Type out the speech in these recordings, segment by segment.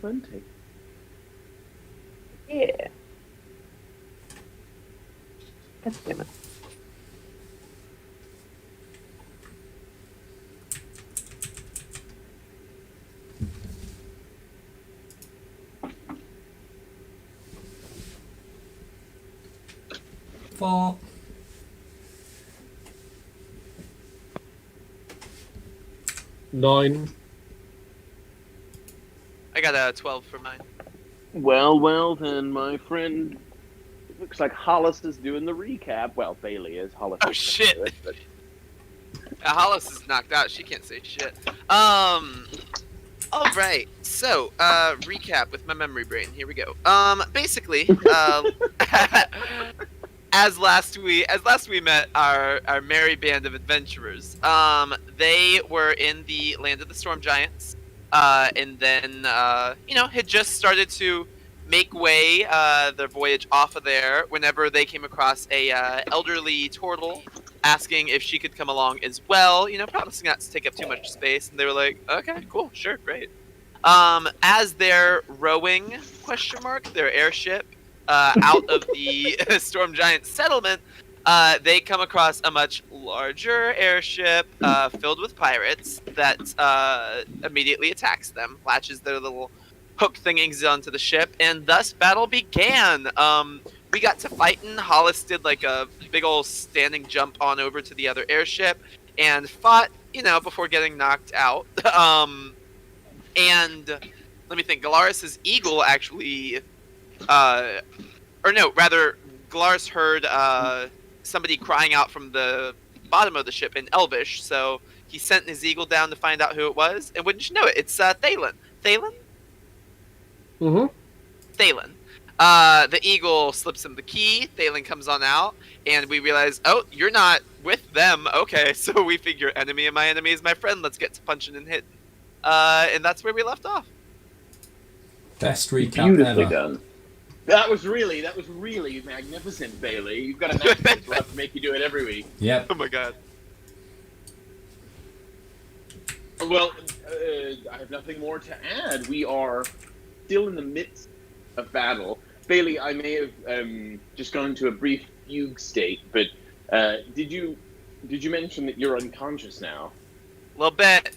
plenty. Yeah. God damn it. Four. Nine. I got a 12 for mine. Well, then, my friend. It looks like Hollis is doing the recap. Well, Bailey is. Hollis. Oh, is shit. gonna do it, but- Hollis is knocked out. She can't say shit. All right. So, recap with my memory brain. Here we go. Basically, as last we met our merry band of adventurers. They were in the land of the storm giants, and then had just started to make way their voyage off of there whenever they came across a elderly turtle asking if she could come along as well, promising not to take up too much space, and they were like, okay, cool, sure, great. As they're rowing, their airship out of the storm giant settlement, they come across a much larger airship filled with pirates that immediately attacks them, latches their little hook thingings onto the ship, and thus battle began. We got to fighting. Hollis did like a big old standing jump on over to the other airship and fought, before getting knocked out. And let me think, Galaris's eagle actually, Galaris heard somebody crying out from the bottom of the ship in Elvish, so he sent his eagle down to find out who it was, and wouldn't you know it, it's Thalen. Thalen? Mm-hmm. Thalen. The eagle slips him the key, Thalen comes on out, and we realize, oh, you're not with them, okay, so we figure enemy of my enemy is my friend, let's get to punching and hitting. And that's where we left off. Best recap Beautifully ever. done. That was really magnificent, Bailey. You've got an accent. We'll have to make you do it every week. Yep. Oh my god. Well, I have nothing more to add. We are still in the midst of battle. Bailey, I may have just gone into a brief fugue state, but did you mention that you're unconscious now? A little bit.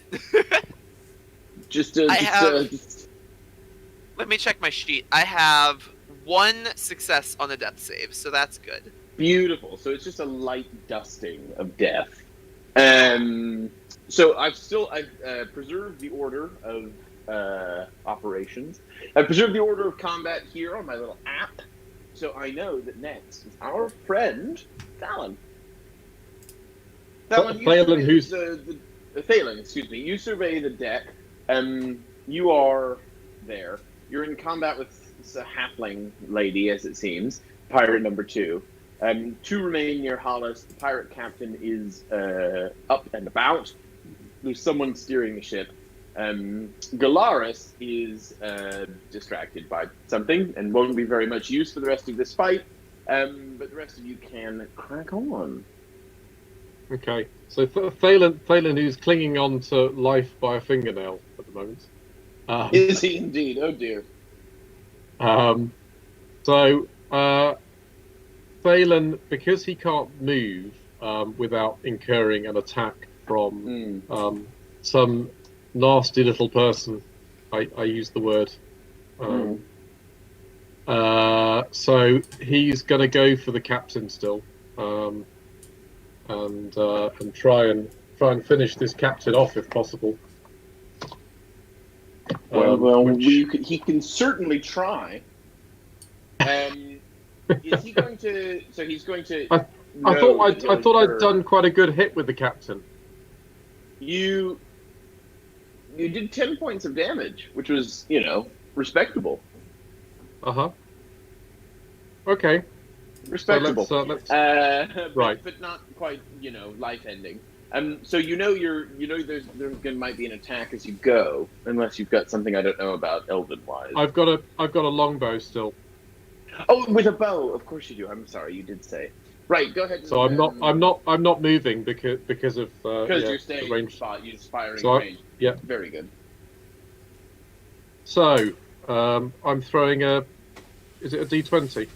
Let me check my sheet. I have 1 success on a death save, so that's good. Beautiful. So it's just a light dusting of death. So I've preserved the order of operations. I've preserved the order of combat here on my little app, so I know that next is our friend Thalen. Thalen, who's Thalen? Excuse me. You survey the deck. You are there. You're in combat with a halfling lady, as it seems, pirate number 2. 2 remain near Hollis. The pirate captain is up and about. There's someone steering the ship. Galaris is distracted by something and won't be very much use for the rest of this fight. But the rest of you can crack on. okay. So Thalen, who's clinging on to life by a fingernail at the moment. Is he indeed? Oh dear. So Thalen, because he can't move without incurring an attack from some nasty little person, I use the word. So he's going to go for the captain still, and try and finish this captain off if possible. He can certainly try. Is he going to? So he's going to. I thought I'd done quite a good hit with the captain. You did 10 points of damage, which was respectable. Okay. Respectable. So let's right, but not quite life ending. So there might be an attack as you go, unless you've got something I don't know about Elven wise. I've got a longbow still. Oh, with a bow, of course you do. I'm sorry, you did say. Right, go ahead. So I'm not moving because of you're staying in range. the spot. You're just firing So range. Yeah. Very good. So I'm throwing a. Is it a D20?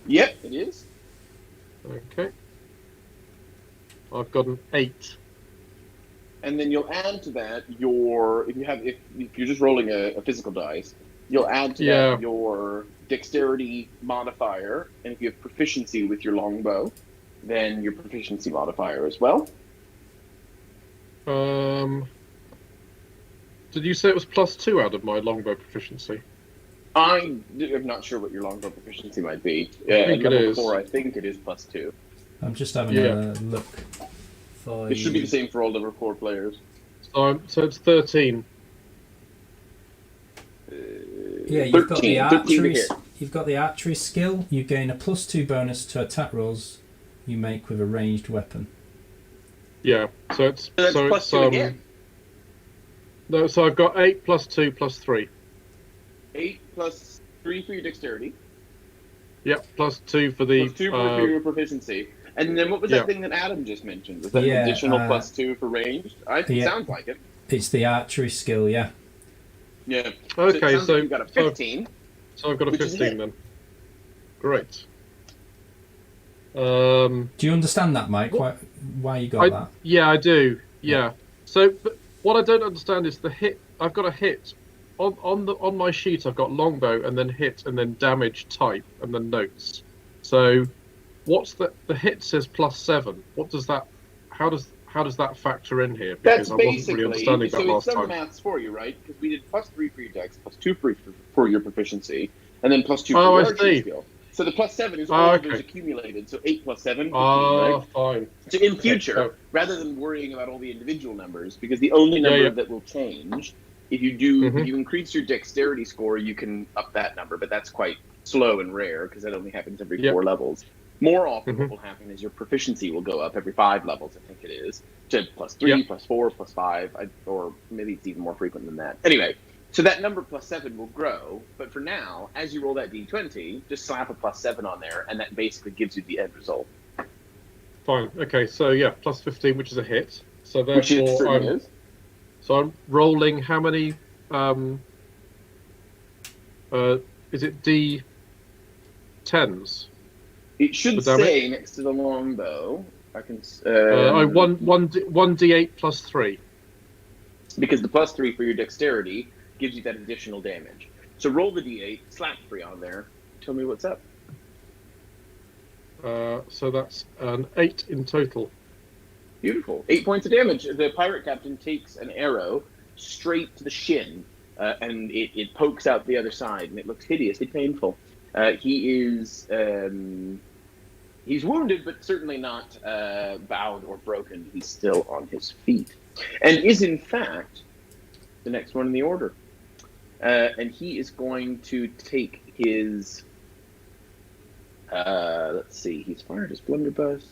Yep, it is. Okay. I've got an 8. And then you'll add to that your if you're just rolling a physical dice, you'll add to that your dexterity modifier, and if you have proficiency with your longbow, then your proficiency modifier as well. Did you say it was +2 out of my longbow proficiency? I'm not sure what your longbow proficiency might be. I think it is. 4, I think it is +2. I'm just having a look. It should be the same for all level 4 players. So it's 13. Yeah, you've got the 13 to archery. hit. You've got the archery skill. You gain a +2 bonus to attack rolls you make with a ranged weapon. Yeah, so it's So that's so +2 it's again. No, so I've got 8 +2 +3. 8 plus 3 for your dexterity. Yep, +2 for the Plus 2 for your proficiency. And then what was that Yeah. thing that Adam just mentioned? Was that an Yeah, additional +2 for ranged? yeah. Sounds like it. It's the archery skill, yeah. Yeah. Okay, it sounds so- like you got a 15. So I've got a Which is 15 it. then. Great. Do you understand that, Mike? Why you got that? Yeah, I do. Yeah. So, but what I don't understand is the hit. I've got a hit on my sheet. I've got longbow and then hit and then damage type and then notes. So, what's the hit says +7? What does that? How does that factor in here? That's Because I wasn't basically, really understanding that so it's last done the time. maths for you, right? Because we did +3 for your dex, +2 for your proficiency, and then +2 for Oh, your I archery see. skill. So the +7 is Oh, all of okay. those accumulated, so 8 plus 7, 15, Oh, right? fine. So in future, Oh. rather than worrying about all the individual numbers, because the only number Yeah. that will change, if you Mhm. if you increase your dexterity score, you can up that number, but that's quite slow and rare because that only happens every Yep. 4 levels. More often, Mhm. what will happen is your proficiency will go up every 5 levels, I think it is, to +3, Yep. +4, +5, or maybe it's even more frequent than that. Anyway, so that number +7 will grow, but for now, as you roll that d20, just slap a +7 on there, and that basically gives you the end result. Fine. Okay. So yeah, +15, which is a hit. So Which it therefore, certainly is. So I'm rolling how many? Is it D10s? It should The damage? say next to the longbow. I can. One D8 +3. Because the +3 for your dexterity gives you that additional damage. So roll the d8, slap 3 on there. Tell me what's up. So that's an 8 in total. Beautiful. 8 points of damage. The pirate captain takes an arrow straight to the shin, and it pokes out the other side, and it looks hideously painful. He is he's wounded, but certainly not bowed or broken. He's still on his feet, and is in fact the next one in the order. And he is going to take his. Let's see. He's fired his blunderbuss.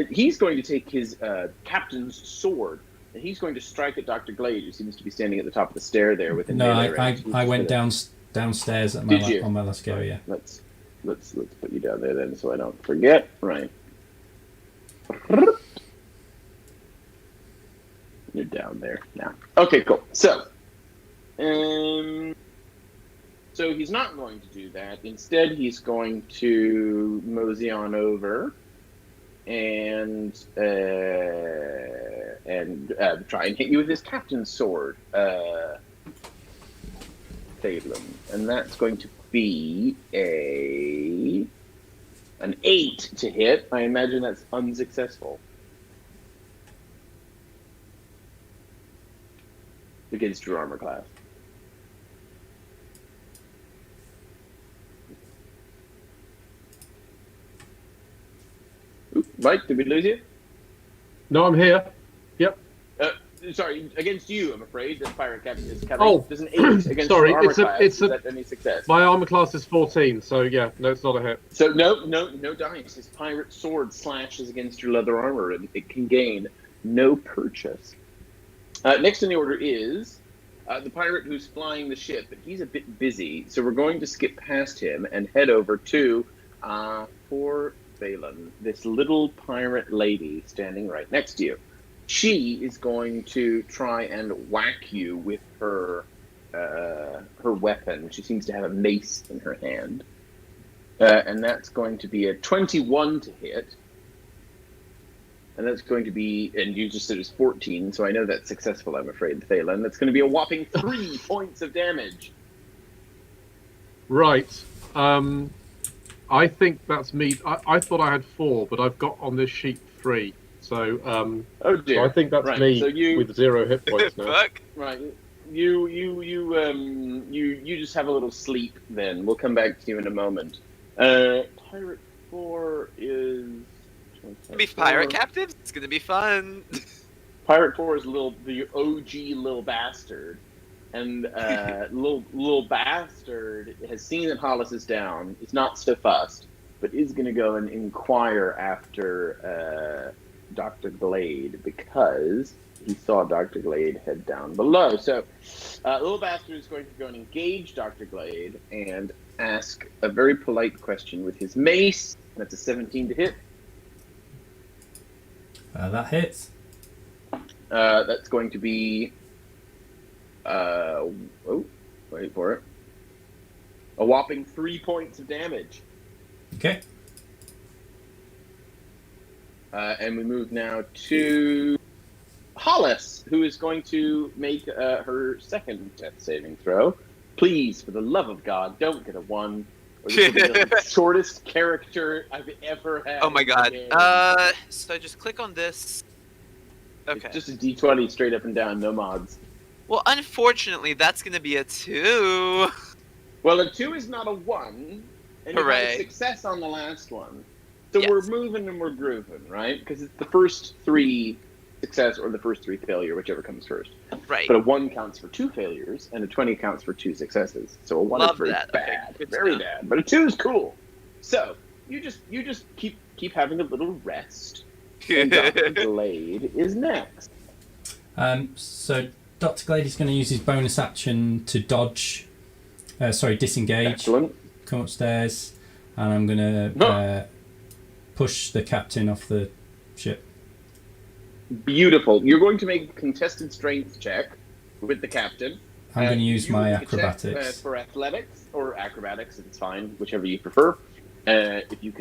He's going to take his captain's sword, and he's going to strike at Dr. Glade, who seems to be standing at the top of the stair there with a No, melee range. I went downstairs at Did you? on my last go, yeah. Let's put you down there then, so I don't forget. Right. You're down there now. Okay, cool. So he's not going to do that. Instead, he's going to mosey on over and try and hit you with his captain's sword, Phelan. And that's going to be an 8 to hit. I imagine that's unsuccessful against your armor class. Oop, Mike, did we lose you? No, I'm here. Yep. Sorry, against you, I'm afraid. The pirate captain is coming. Oh, Does an 8 against sorry, your armor it's a- class. it's Is a- that any success? My armor class is 14, so yeah, no, it's not a hit. So no dice. His pirate sword slashes against your leather armor, and it can gain no purchase. Next in the order is the pirate who's flying the ship, but he's a bit busy, so we're going to skip past him and head over to poor Phelan, this little pirate lady standing right next to you. She is going to try and whack you with her weapon. She seems to have a mace in her hand. And that's going to be a 21 to hit. And that's going to be, and you just said it's 14, so I know that's successful, I'm afraid, Thalen. That's going to be a whopping 3 points of damage. Right. I think that's me. I thought I had 4, but I've got on this sheet 3. So, Oh dear. so I think that's Right, me so you- with 0 hit points now. Fuck. Right. You just have a little sleep then. We'll come back to you in a moment. Pirate 4 is... Gonna be pirate captives. It's gonna be fun. Pirate 4 is the OG little bastard. And little bastard has seen that Hollis is down. He's not so fussed, but is going to go and inquire after Dr. Glade because he saw Dr. Glade head down below. So little bastard is going to go and engage Dr. Glade and ask a very polite question with his mace. That's a 17 to hit. That hits. That's going to be... wait for it. A whopping 3 points of damage. Okay. And we move now to Hollis, who is going to make her second death saving throw. Please, for the love of God, don't get a 1. Or this will be the shortest character I've ever had. Oh my in the god. game. So just click on this. Okay. It's just a D20 straight up and down, no mods. Well, unfortunately, that's gonna be a 2. Well, a 2 is not a 1, and you Hooray. had a success on the last one. So Yes. we're moving and we're grooving, right? Because it's the first 3 success or the first 3 failure, whichever comes first. Right. But a 1 counts for 2 failures, and a 20 counts for 2 successes. So a 1 Love is very that. Okay, bad, good to very know. bad. But a 2 is cool. So you just keep having a little rest. And Dr. Glade is next. So Dr. Glade is going to use his bonus action to dodge. Disengage. Excellent. Come upstairs, and I'm going to No. push the captain off the ship. Beautiful. You're going to make a contested strength check with the captain. I'm going to use You my make a check, acrobatics. for athletics or acrobatics. It's fine, whichever you prefer. If you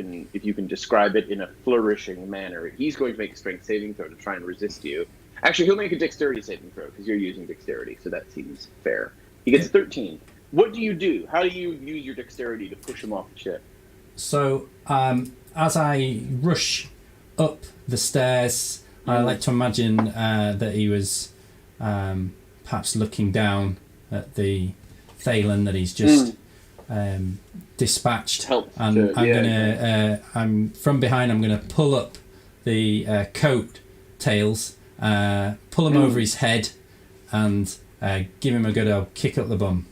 can describe it in a flourishing manner, he's going to make a strength saving throw to try and resist you. Actually, he'll make a dexterity saving throw because you're using dexterity, so that seems fair. He gets 13. What do you do? How do you use your dexterity to push him off the ship? So as I rush up the stairs, I like to imagine that he was perhaps looking down at the Thalen that he's just dispatched. Help And to- I'm yeah. I'm from behind. I'm gonna pull up the coat tails, pull him over his head, and give him a good old kick up the bum.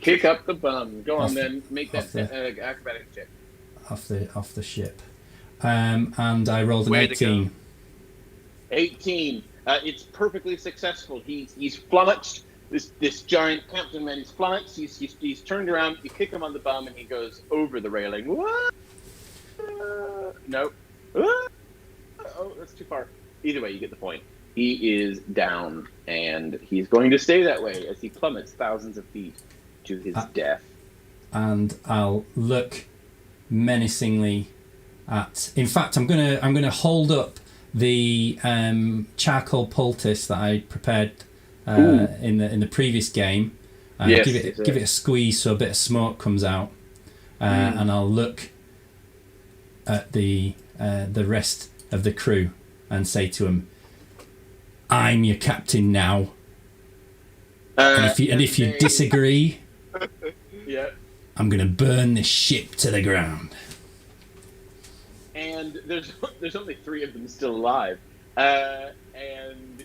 Kick up the bum. Go Off- on then. Make that off the- acrobatic check. off the ship. And I rolled an Way to go. 18. 18. It's perfectly successful. He's flummoxed. This giant captain man is flummoxed. He's turned around. You kick him on the bum, and he goes over the railing. What? No. Oh, that's too far. Either way, you get the point. He is down, and he's going to stay that way as he plummets thousands of feet to his death. And I'll look menacingly at. In fact, I'm gonna hold up the charcoal poultice that I prepared in the previous game. Yes, give it a squeeze so a bit of smoke comes out, and I'll look at the rest of the crew and say to him, "I'm your captain now, and if you disagree, Yeah. I'm gonna burn this ship to the ground." And there's only 3 of them still alive. And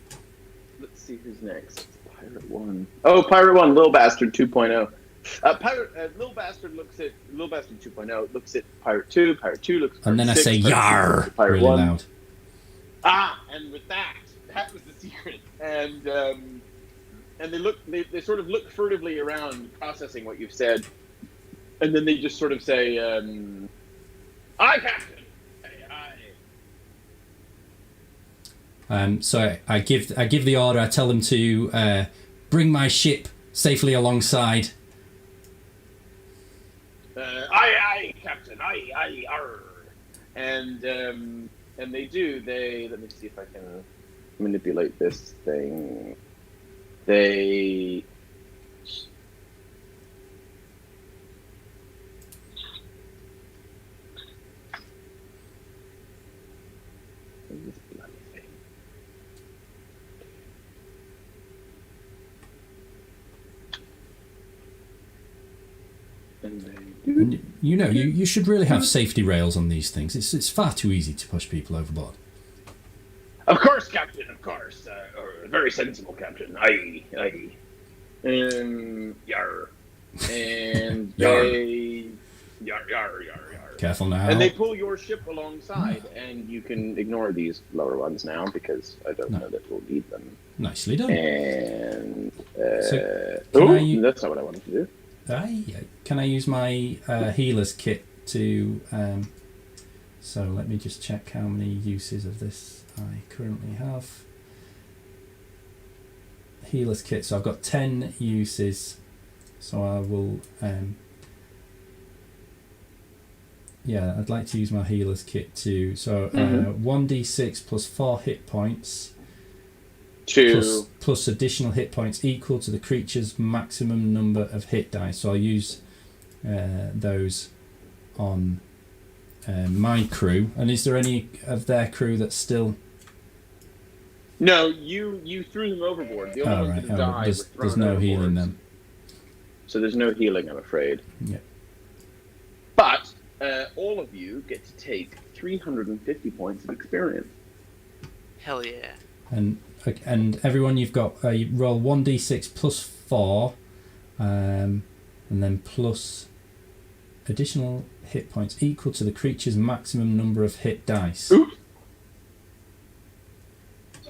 let's see who's next. Pirate 1. Oh, Pirate 1, Little Bastard 2.0. Little Bastard 2.0 looks at Pirate 2. Pirate 2 looks at And then I Pirate 6, say Pirate 6 looks "Yar" at Pirate really 1. loud. And with that was the secret. And they sort of look furtively around, processing what you've said, and then they just sort of say, "Aye, Captain." So I give the order. I tell them to bring my ship safely alongside. Aye, Captain. Aye, arr. And they do. Let me see if I can manipulate this thing. They. This bloody thing. And they do. And you should really have safety rails on these things. It's far too easy to push people overboard. Of course, Captain. Of course. Very sensible, Captain. Aye. Yar. And Yar. they. Yar. Careful now. And they pull your ship alongside, and you can ignore these lower ones now because I don't know that we'll need them. Nicely done. And can that's not what I wanted to do. Can I use my healer's kit to... so let me just check how many uses of this I currently have. Healer's kit, so I've got 10 uses. So I will... I'd like to use my healer's kit too. So 1d6 plus 4 hit points. Plus additional hit points equal to the creature's maximum number of hit dice. So I'll use those on my crew. And is there any of their crew that's still... No, you threw them overboard. The only ones that died were thrown there's no overboard. healing then. So there's no healing, I'm afraid. Yeah. But all of you get to take 350 points of experience. Hell yeah. And everyone, you've got you roll 1d6 plus 4, and then plus additional hit points equal to the creature's maximum number of hit dice. Oops.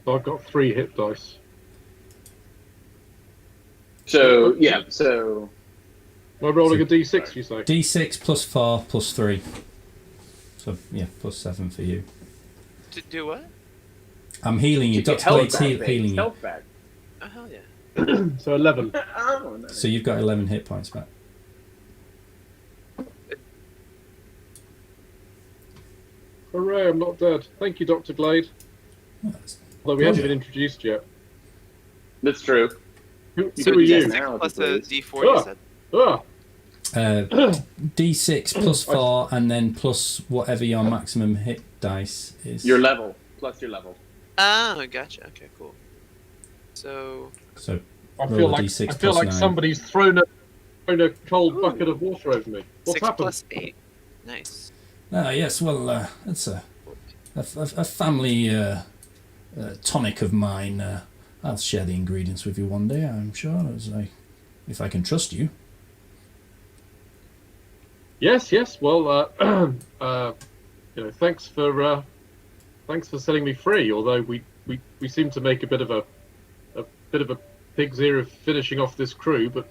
So I've got 3 hit dice. So so Am I rolling a d6, you say? D6 plus 4 plus 3. So yeah, plus 7 for you. To do what? I'm healing you. get Dr. health Blade's back, babe. healing you. Health back. Oh, hell yeah. So 11. Oh, no. So you've got 11 hit points back. Hooray, I'm not dead. Thank you, Dr. Glade. Well, that's- Although we haven't Pleasure. been introduced yet. That's true. Who You are could you? guess now, Plus if you a please. d4, you Ah. said? D6 plus 4 and then plus whatever your maximum hit dice is. Your level plus your level. Oh, gotcha. Okay, cool. So, So I Roll feel a like D6 I feel plus like 9. somebody's thrown a cold bucket of water over me. What's 6 happened? plus 8. Nice. yes, well, it's a family tonic of mine. I'll share the ingredients with you one day, I'm sure, if I can trust you. Yes. Well, thanks for setting me free. Although we seem to make a bit of a pig's ear of finishing off this crew, but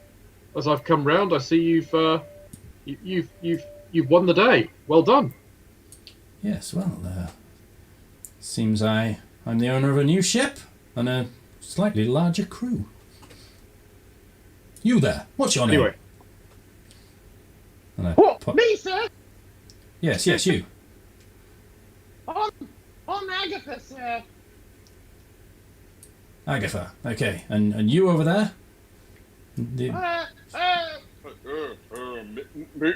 as I've come round, I see you've won the day. Well done. Yes, well, seems I'm the owner of a new ship and a slightly larger crew. You there? What's your name? Anyway, And I What? pop- Me, sir? Yes, you. I'm Agatha, sir. Agatha. Okay, and you over there? The-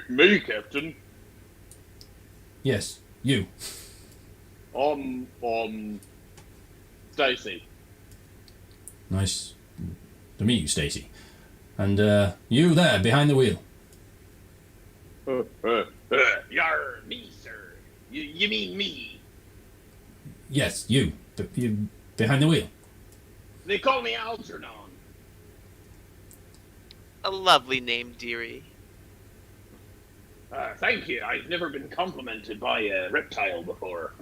Me, Captain. yes, you. Stacy. Nice to meet you, Stacy. And you there behind the wheel. Yar, me, sir. You mean me? Yes, you. You behind the wheel. They call me Algernon. A lovely name, dearie. Thank you. I've never been complimented by a reptile before.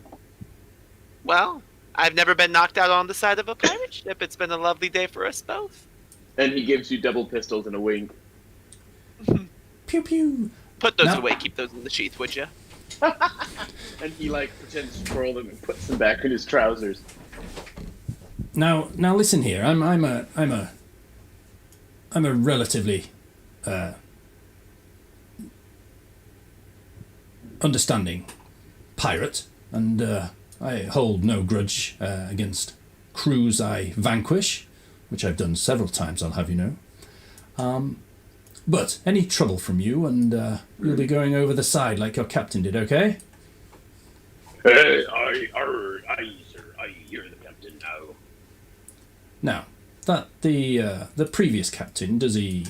Well, I've never been knocked out on the side of a pirate ship. It's been a lovely day for us both. And he gives you double pistols and a wink. Pew pew. Put those No. away. Keep those in the sheath, would you? And he pretends to twirl them and puts them back in his trousers. Now listen here. I'm I'm a relatively understanding pirate, and I hold no grudge against crews I vanquish, which I've done several times, I'll have you know. But any trouble from you, and you'll be going over the side like your captain did, okay? Aye, sir. Aye, you're the captain now. Now, that the previous captain, does he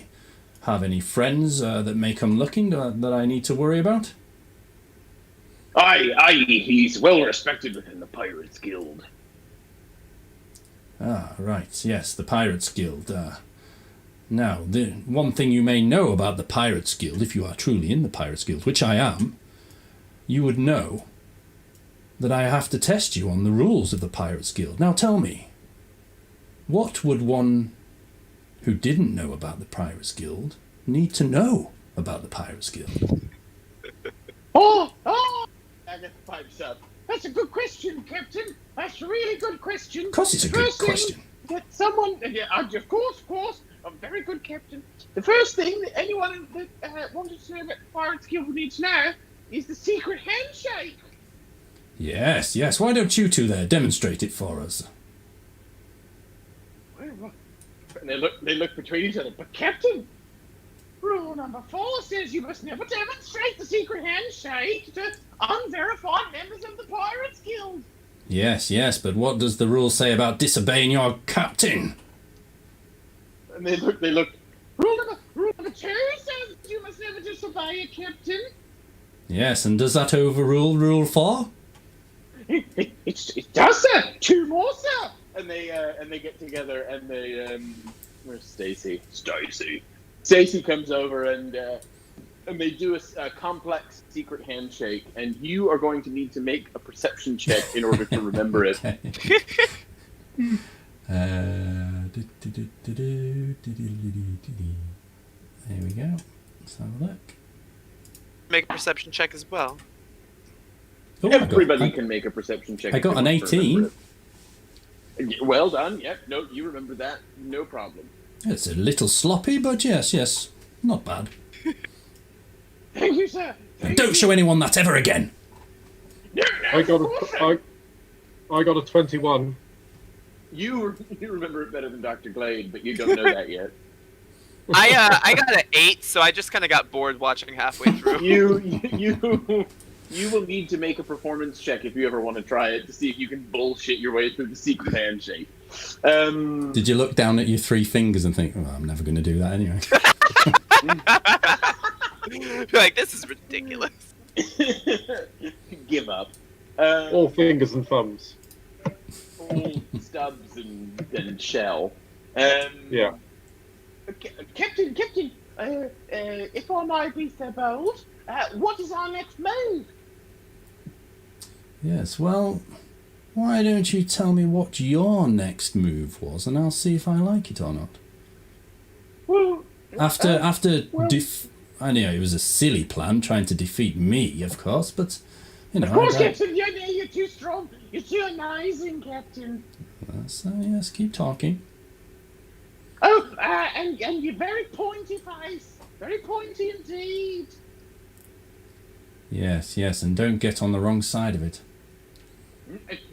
have any friends that may come looking that I need to worry about? Aye, he's well respected within the Pirates Guild. Ah, right, yes, the Pirates Guild. Now, the one thing you may know about the Pirates Guild, if you are truly in the Pirates Guild, which I am, you would know that I have to test you on the rules of the Pirates Guild. Now tell me, what would one who didn't know about the Pirates Guild need to know about the Pirates Guild? Oh! Agatha pipes up. That's a good question, Captain. That's a really good question. Of course it's a good First thing question. that someone... Yeah, of course. A very good captain. The first thing that anyone that wanted to know about the Pirates Guild would need to know is the secret handshake. Yes. Why don't you two there demonstrate it for us? And they look between each other. But Captain, rule number 4 says you must never demonstrate the secret handshake to unverified members of the Pirates Guild. Yes, but what does the rule say about disobeying your captain? And they look. Rule number 2 says you must never disobey a captain. Yes, and does that overrule Rule 4? It does, sir. 2 more, sir. And they get together and they where's Stacy? Stacy comes over and they do a complex secret handshake, and you are going to need to make a perception check in order to remember it. There we go. Let's have a look. Make a perception check as well. Oh, Everybody can make a perception check. I if got they an want to 18. remember it. Well done. Yep. No, you remember that. No problem. It's a little sloppy, but yes, not bad. Thank you, sir. And don't show anyone that ever again. No, I got a 21. You remember it better than Dr. Glade, but you don't know that yet. I got an 8, so I just kind of got bored watching halfway through. You will need to make a performance check if you ever want to try it to see if you can bullshit your way through the secret handshake. Did you look down at your 3 fingers and think, oh, I'm never going to do that anyway? Like, this is ridiculous. Give up. All fingers and thumbs. All stubs and shell. Yeah. Captain, if I might be so bold, what is our next move? Yes, well, why don't you tell me what your next move was, and I'll see if I like it or not. Well, I know it was a silly plan trying to defeat me, of course, but you know. Of course, Captain. You're too strong. You're too amazing, Captain. So yes, keep talking. Oh, and you're very pointy face. Very pointy indeed. Yes, and don't get on the wrong side of it.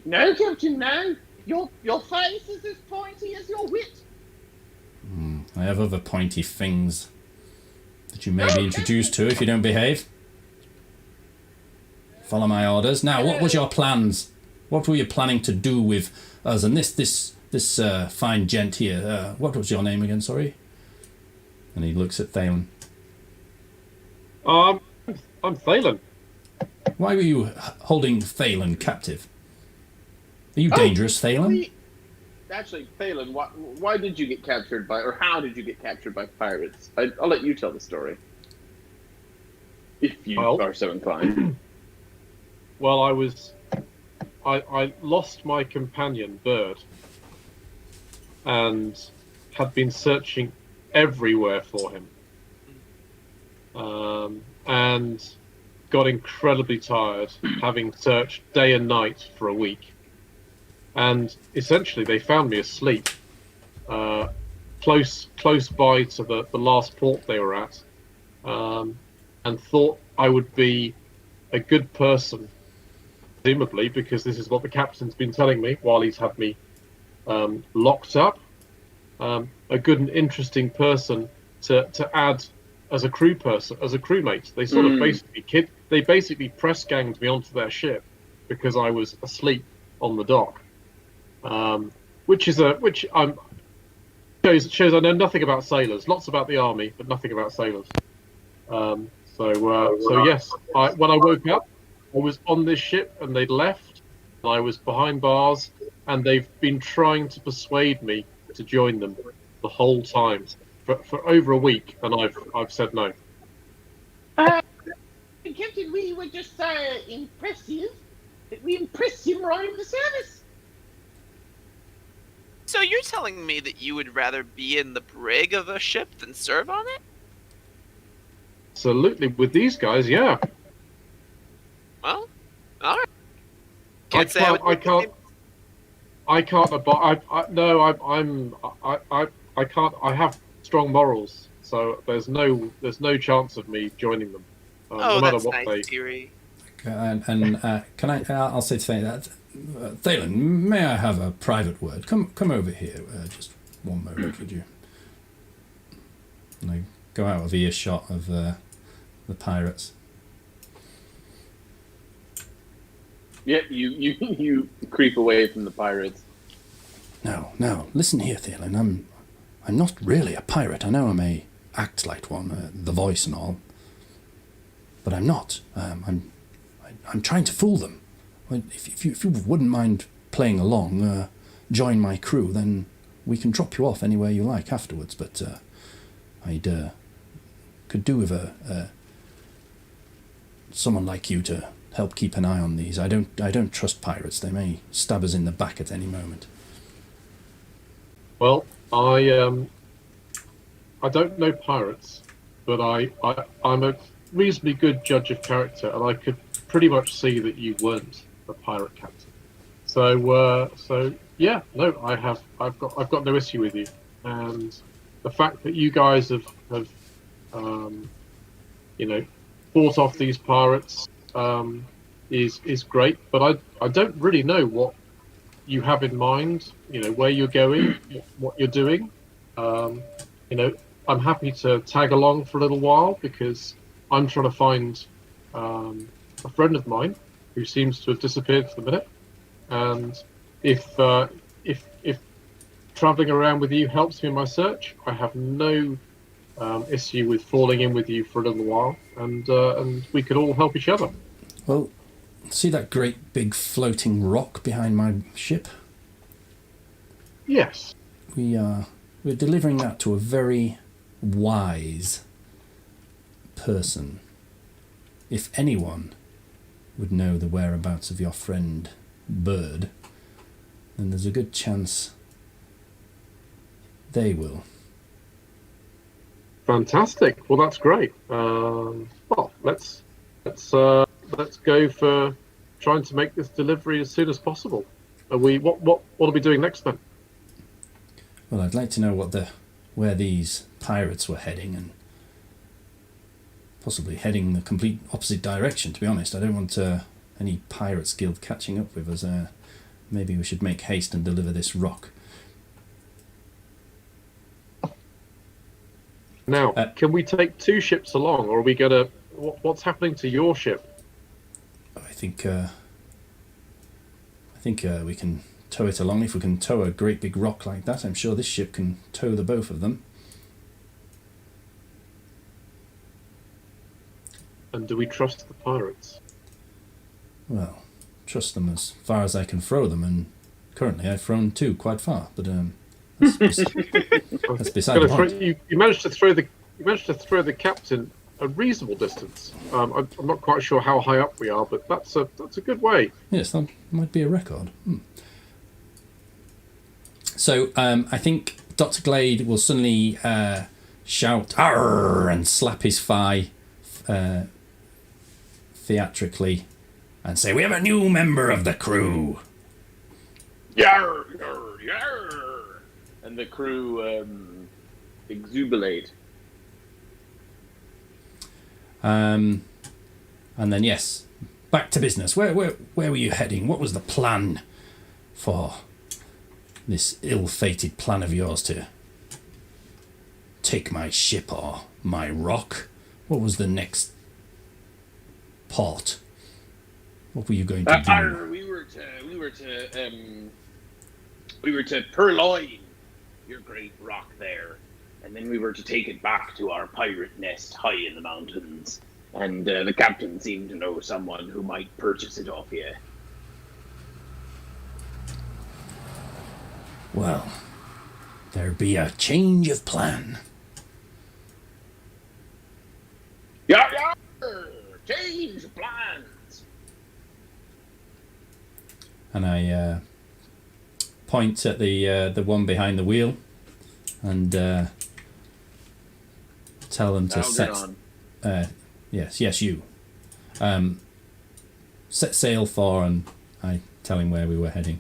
No, Captain, no. Your face is as pointy as your wit. I have other pointy things that you may be introduced to if you don't behave. Follow my orders. Now, what was your plans? What were you planning to do with us and this fine gent here? What was your name again, sorry? And he looks at Thalen. I'm Thalen. Why were you holding Thalen captive? Are you dangerous, Thalen? Actually, Thalen, why did you get captured by, or how did you get captured by pirates? I'll let you tell the story. If you are so inclined. Well, I lost my companion, Bird, and had been searching everywhere for him. And got incredibly tired, having searched day and night for a week. And essentially, they found me asleep close by to the last port they were at, and thought I would be a good person, presumably because this is what the captain's been telling me while he's had me locked up. A good and interesting person to add as a crew person, as a crewmate. They sort of basically press ganged me onto their ship because I was asleep on the dock, shows I know nothing about sailors. Lots about the army, but nothing about sailors. So yes, when I woke up, I was on this ship and they'd left, and I was behind bars, and they've been trying to persuade me to join them the whole time for over a week, and I've said no. Captain, we were just impressive. We impressed him right in the service. So you're telling me that you would rather be in the brig of a ship than serve on it? Absolutely, with these guys, yeah. Well, all right. I can't. I have strong morals, so there's no chance of me joining them. No matter that's what nice, Thierry. And can I? I'll say to Thalen that Thalen, may I have a private word? Come over here. Just one moment, would you? And I go out of earshot of the pirates. Yep, you creep away from the pirates. No, listen here, Thalen. I'm not really a pirate. I know I may act like one, the voice and all, but I'm not. I'm trying to fool them. If you wouldn't mind playing along, join my crew, then we can drop you off anywhere you like afterwards. But I'd could do with someone like you to help keep an eye on these. I don't trust pirates. They may stab us in the back at any moment. Well, I don't know pirates, but I'm a reasonably good judge of character, and I could pretty much see that you weren't a pirate captain. So yeah, no, I've got no issue with you, and the fact that you guys have fought off these pirates is great. But I don't really know what you have in mind. Where you're going, what you're doing. I'm happy to tag along for a little while because I'm trying to find a friend of mine who seems to have disappeared for the minute. And if traveling around with you helps me in my search, I have no issue with falling in with you for a little while, and we could all help each other. Well, see that great big floating rock behind my ship? Yes. We're delivering that to a very wise person. If anyone would know the whereabouts of your friend Bird, then there's a good chance they will. Fantastic. Well, that's great. Well, let's go for trying to make this delivery as soon as possible. What are we doing next then? Well, I'd like to know where these pirates were heading, and possibly heading the complete opposite direction, to be honest. I don't want any Pirates Guild catching up with us. Maybe we should make haste and deliver this rock. Now, can we take two ships along, or are we going to... What's happening to your ship? I think we can tow it along. If we can tow a great big rock like that, I'm sure this ship can tow the both of them. And do we trust the pirates? Well, trust them as far as I can throw them, and currently I've thrown two quite far, but that's beside the point. You managed to throw the captain a reasonable distance. I'm not quite sure how high up we are, but that's a good way. Yes, that might be a record. So I think Dr. Glade will suddenly shout "Arr!" and slap his thigh theatrically and say, "We have a new member of the crew." Yarr, yarr, yarr. And the crew exuberate. And then yes, back to business. Where were you heading? What was the plan for this ill-fated plan of yours to take my ship or my rock? What was the next part? What were you going to do? We were to purloin your great rock there, and then we were to take it back to our pirate nest high in the mountains. And the captain seemed to know someone who might purchase it off you. Well, there be a change of plan. Yar yar! Change plans! And I point at the one behind the wheel and tell them to set. Yes, you. Set sail for, and I tell him where we were heading.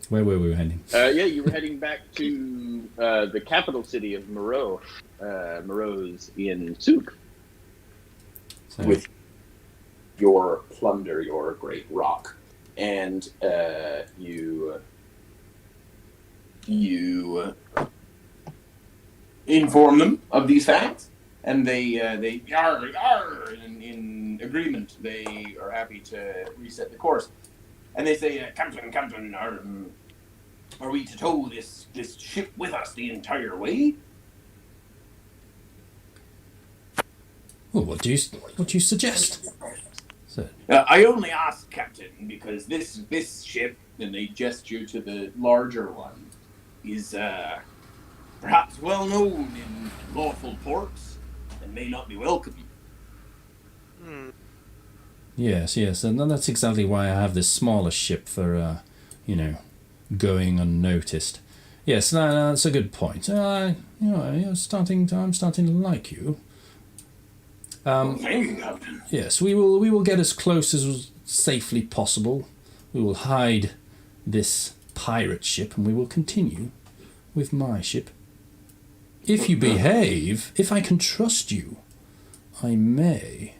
Where were we heading? You were heading back to the capital city of Moreau. Moreau's in Souk. So, With your plunder, your great rock, and you inform them of these facts, and they yar, in agreement. They are happy to reset the course, and they say, Captain, are we to tow this ship with us the entire way? well, what do you suggest? So, I only ask, Captain, because this ship, and they gesture to the larger one, is perhaps well known in lawful ports and may not be welcome. yes, and that's exactly why I have this smaller ship for, going unnoticed. Yes, that's a good point. I'm starting to like you. Thank you, Captain. Yes, we will get as close as safely possible. We will hide this pirate ship, and we will continue with my ship. If you behave, if I can trust you, I may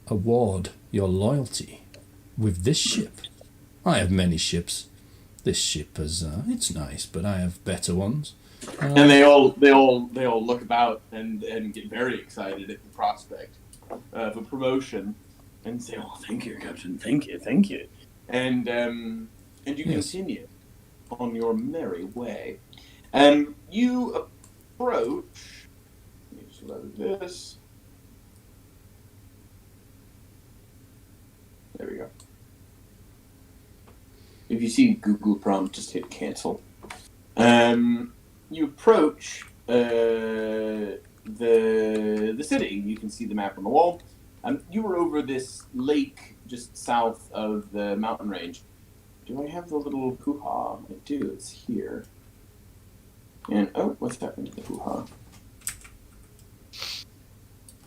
award your loyalty with this ship. I have many ships. This ship is it's nice, but I have better ones. And they all look about and get very excited at the prospect of a promotion, and say, "Oh, thank you, Captain. Thank you." And you Yes. continue on your merry way. You approach. Let me just load this. There we go. If you see Google prompt, just hit cancel. You approach the city. You can see the map on the wall. You were over this lake just south of the mountain range. Do I have the little hoo-ha? I do. It's here. And what's happened to the hoo-ha?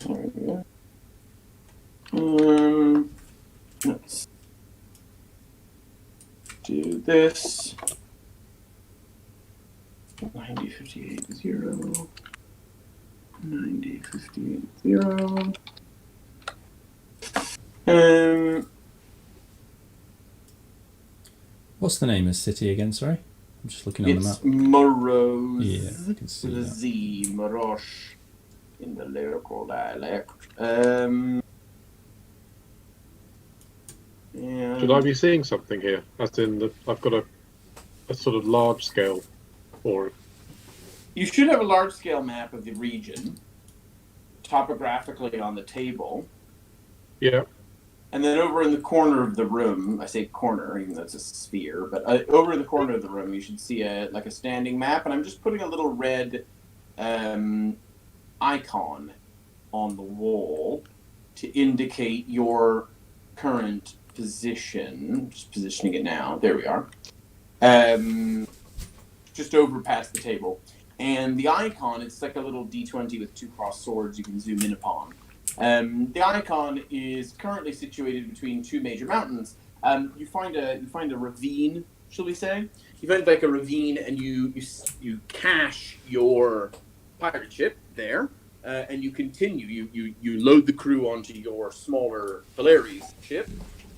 There we go. Let's do this. 9058-0. 9058-0. What's the name of the city again? Sorry, I'm just looking on the map. It's Morose. Yeah, I can see With a that. Z, Morosh, in the lyrical dialect. Should I be seeing something here? As in, I've got a sort of large scale, or You should have a large-scale map of the region, topographically on the table, yeah. and then over in the corner of the room, I say corner, even though it's a sphere, but over in the corner of the room, you should see a standing map, and I'm just putting a little red icon on the wall to indicate your current position. Just positioning it now. There we are. Just over past the table. And the icon, it's like a little D20 with two crossed swords you can zoom in upon. The icon is currently situated between two major mountains. You find a ravine shall we say. You find like a ravine, and you cache your pirate ship there, and you continue. You load the crew onto your smaller Valeri's ship,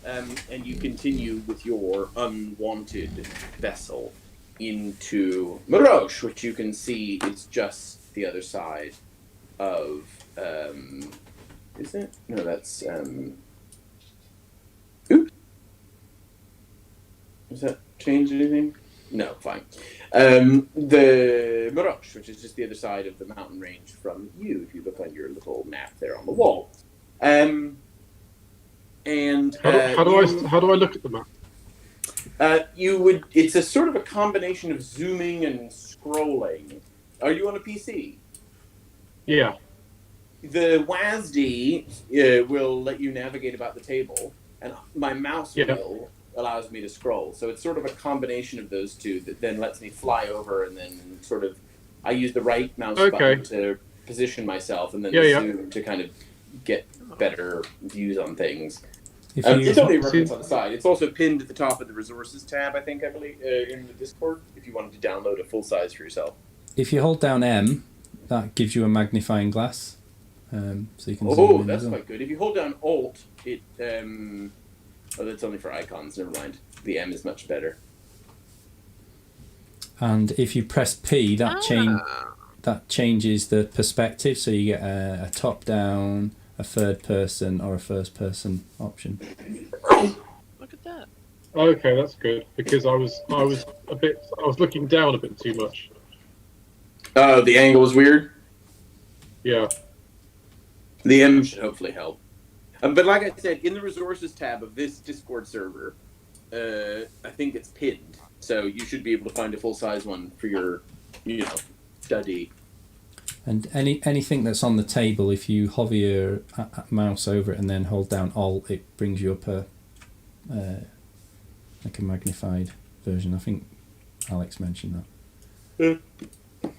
and you continue with your unwanted vessel into Maroche, which you can see is just the other side of. Is it? No, that's. Oops. Does that change anything? No, fine. The Maroche, which is just the other side of the mountain range from you, if you look on your little map there on the wall. And How do I look at the map? you would. It's a sort of a combination of zooming and scrolling. Are you on a PC? Yeah. The WASD will let you navigate about the table, and my mouse wheel allows me to scroll. So it's sort of a combination of those two that then lets me fly over, and then sort of I use the right mouse button to position myself, and then zoom to kind of get better views on things. It's only a reference on the side. It's also pinned at the top of the resources tab, I believe, in the Discord, if you wanted to download a full size for yourself. If you hold down M, that gives you a magnifying glass. So you can zoom in. Oh, that's quite good. If you hold down Alt, it... oh, that's only for icons. Never mind. The M is much better. And if you press P, that changes the perspective, so you get a top-down, a third-person, or a first-person option. Look at that. Okay, that's good, because I was looking down a bit too much. Oh, the angle was weird? Yeah. The M should hopefully help. But like I said, in the resources tab of this Discord server, I think it's pinned. So you should be able to find a full-size one for your, study. And anything that's on the table, if you hover your mouse over it and then hold down Alt, it brings you up like a magnified version. I think Alex mentioned that. Look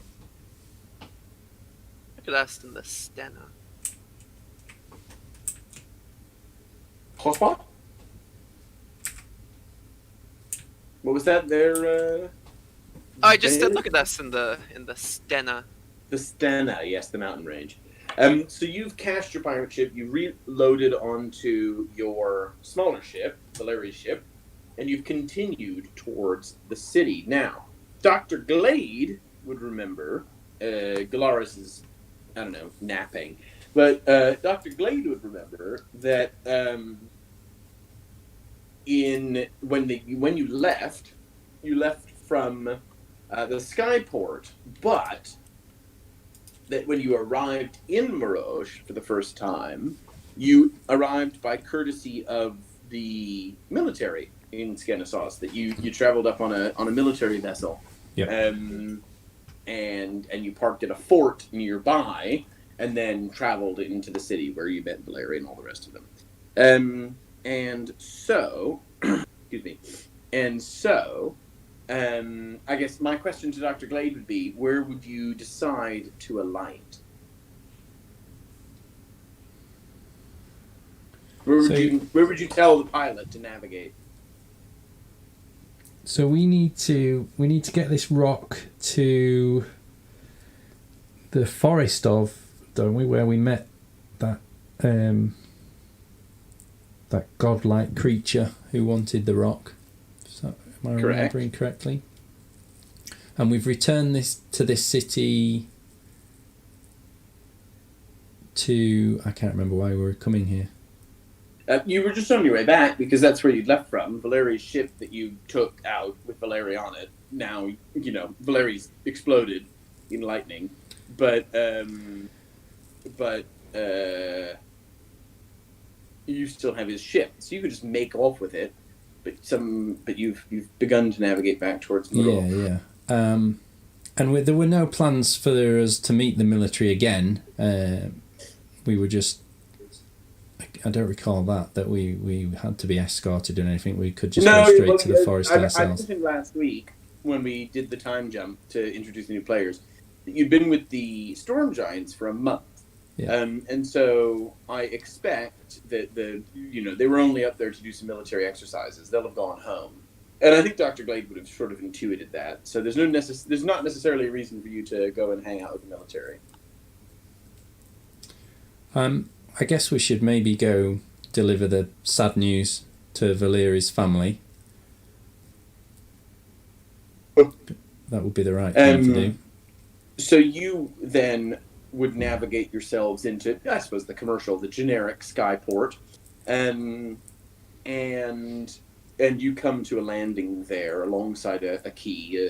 at us in the Stena. Hotspot? What was that there? I just said look at us in the Stena. The Stena, yes, the mountain range. So you've cached your pirate ship, you reloaded onto your smaller ship, Valeri's ship, and you've continued towards the city. Now, Dr. Glade would remember, Galaris is, napping, but Dr. Glade would remember that when you left from the Skyport, but that when you arrived in Maroche for the first time, you arrived by courtesy of the military in Skenesos, that you traveled up on a military vessel. Yep. And you parked at a fort nearby, and then traveled into the city where you met Valeria and all the rest of them. And so, excuse me, I guess my question to Dr. Glade would be, where would you decide to alight? Where would you tell the pilot to navigate? So we need to get this rock to the forest don't we, where we met that that godlike creature who wanted the rock. So, am I remembering correctly? And we've returned to this city to... I can't remember why we were coming here. You were just on your way back because that's where you'd left from. Valeri's ship that you took out with Valeria on it. Now, Valeri's exploded in lightning. But you still have his ship, so you could just make off with it. But you've begun to navigate back towards Morocco. Yeah. And there were no plans for us to meet the military again. We were just... I don't recall that we had to be escorted or anything. We could just go straight to the forest ourselves. I mentioned last week when we did the time jump to introduce the new players that you'd been with the Storm Giants for a month. Yeah. And so I expect that they were only up there to do some military exercises. They'll have gone home. And I think Dr. Glade would have sort of intuited that. So there's not necessarily a reason for you to go and hang out with the military. I guess we should maybe go deliver the sad news to Valeri's family. That would be the right thing to do. So you then would navigate yourselves into, I suppose, the generic Skyport, and you come to a landing there alongside a key,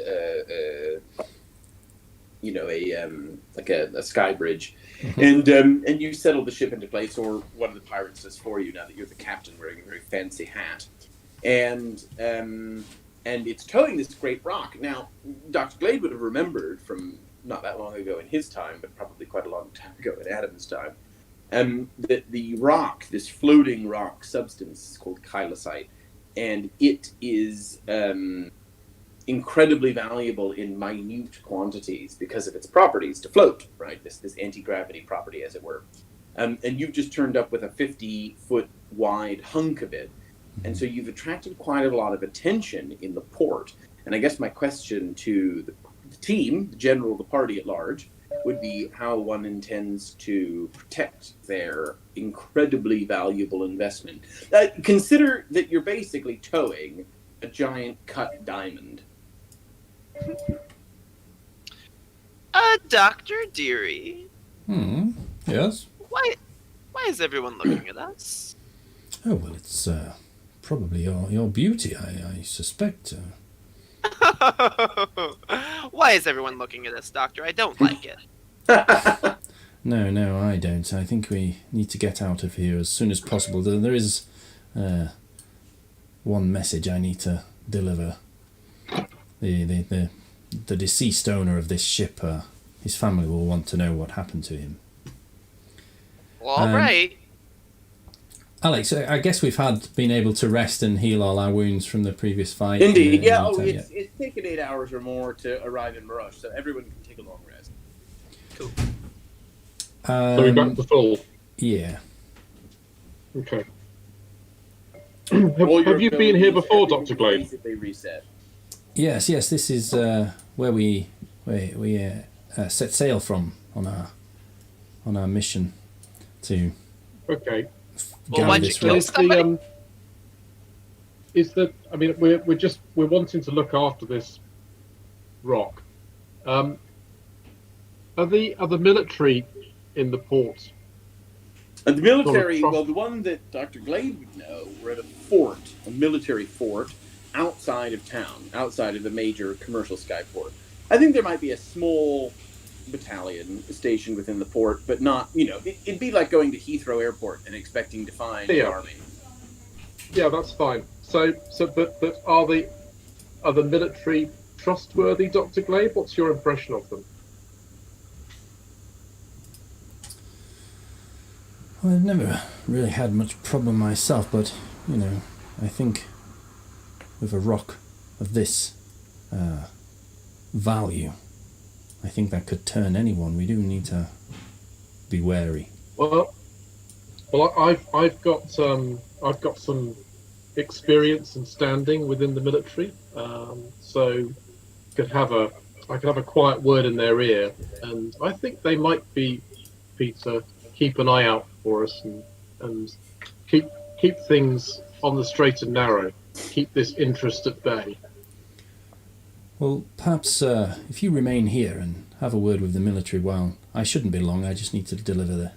like a sky bridge, and you settle the ship into place, or one of the pirates does for you now that you're the captain wearing a very fancy hat, and it's towing this great rock. Now, Dr. Glade would have remembered from not that long ago in his time, but probably quite a long time ago in Adam's time, that the rock, this floating rock substance, is called chylosite, and it is incredibly valuable in minute quantities because of its properties to float, right? This anti-gravity property, as it were. And you've just turned up with a 50-foot wide hunk of it. And so you've attracted quite a lot of attention in the port. And I guess my question to the team, the general, the party at large, would be how one intends to protect their incredibly valuable investment. Consider that you're basically towing a giant cut diamond. Dr. Deary. Yes? Why is everyone looking at us? Oh, well, it's probably your beauty, I suspect. Why is everyone looking at us, Doctor? I don't like it. No, I don't. I think we need to get out of here as soon as possible. There is one message I need to deliver. The deceased owner of this ship, his family will want to know what happened to him. All right. Alex, I guess we've been able to rest and heal all our wounds from the previous fight. Indeed, yeah. It's taken 8 hours or more to arrive in Marush, so everyone can take a long rest. Cool. So we're back to full. Yeah. Okay. Have you been here before, Dr. Glade? Basically reset. Yes. This is where we set sail from on our mission to. Okay. Well, why'd you this kill rock. somebody? We're wanting to look after this rock. Are the military in the port? And the military, Sort of well, the one that Dr. Glade would know, we're at a military fort, outside of town, outside of the major commercial skyport. I think there might be a small battalion stationed within the port, but not, it'd be like going to Heathrow Airport and expecting to find the army. Yeah, that's fine. But are the military trustworthy, Dr. Glade? What's your impression of them? Well, I've never really had much problem myself, but I think with a rock of this value, I think that could turn anyone. We do need to be wary. Well, I've got some experience and standing within the military, so I could have a quiet word in their ear, and I think they might be, Peter, keep an eye out for us and keep things on the straight and narrow, keep this interest at bay. Well, perhaps if you remain here and have a word with the military, well, I shouldn't be long. I just need to deliver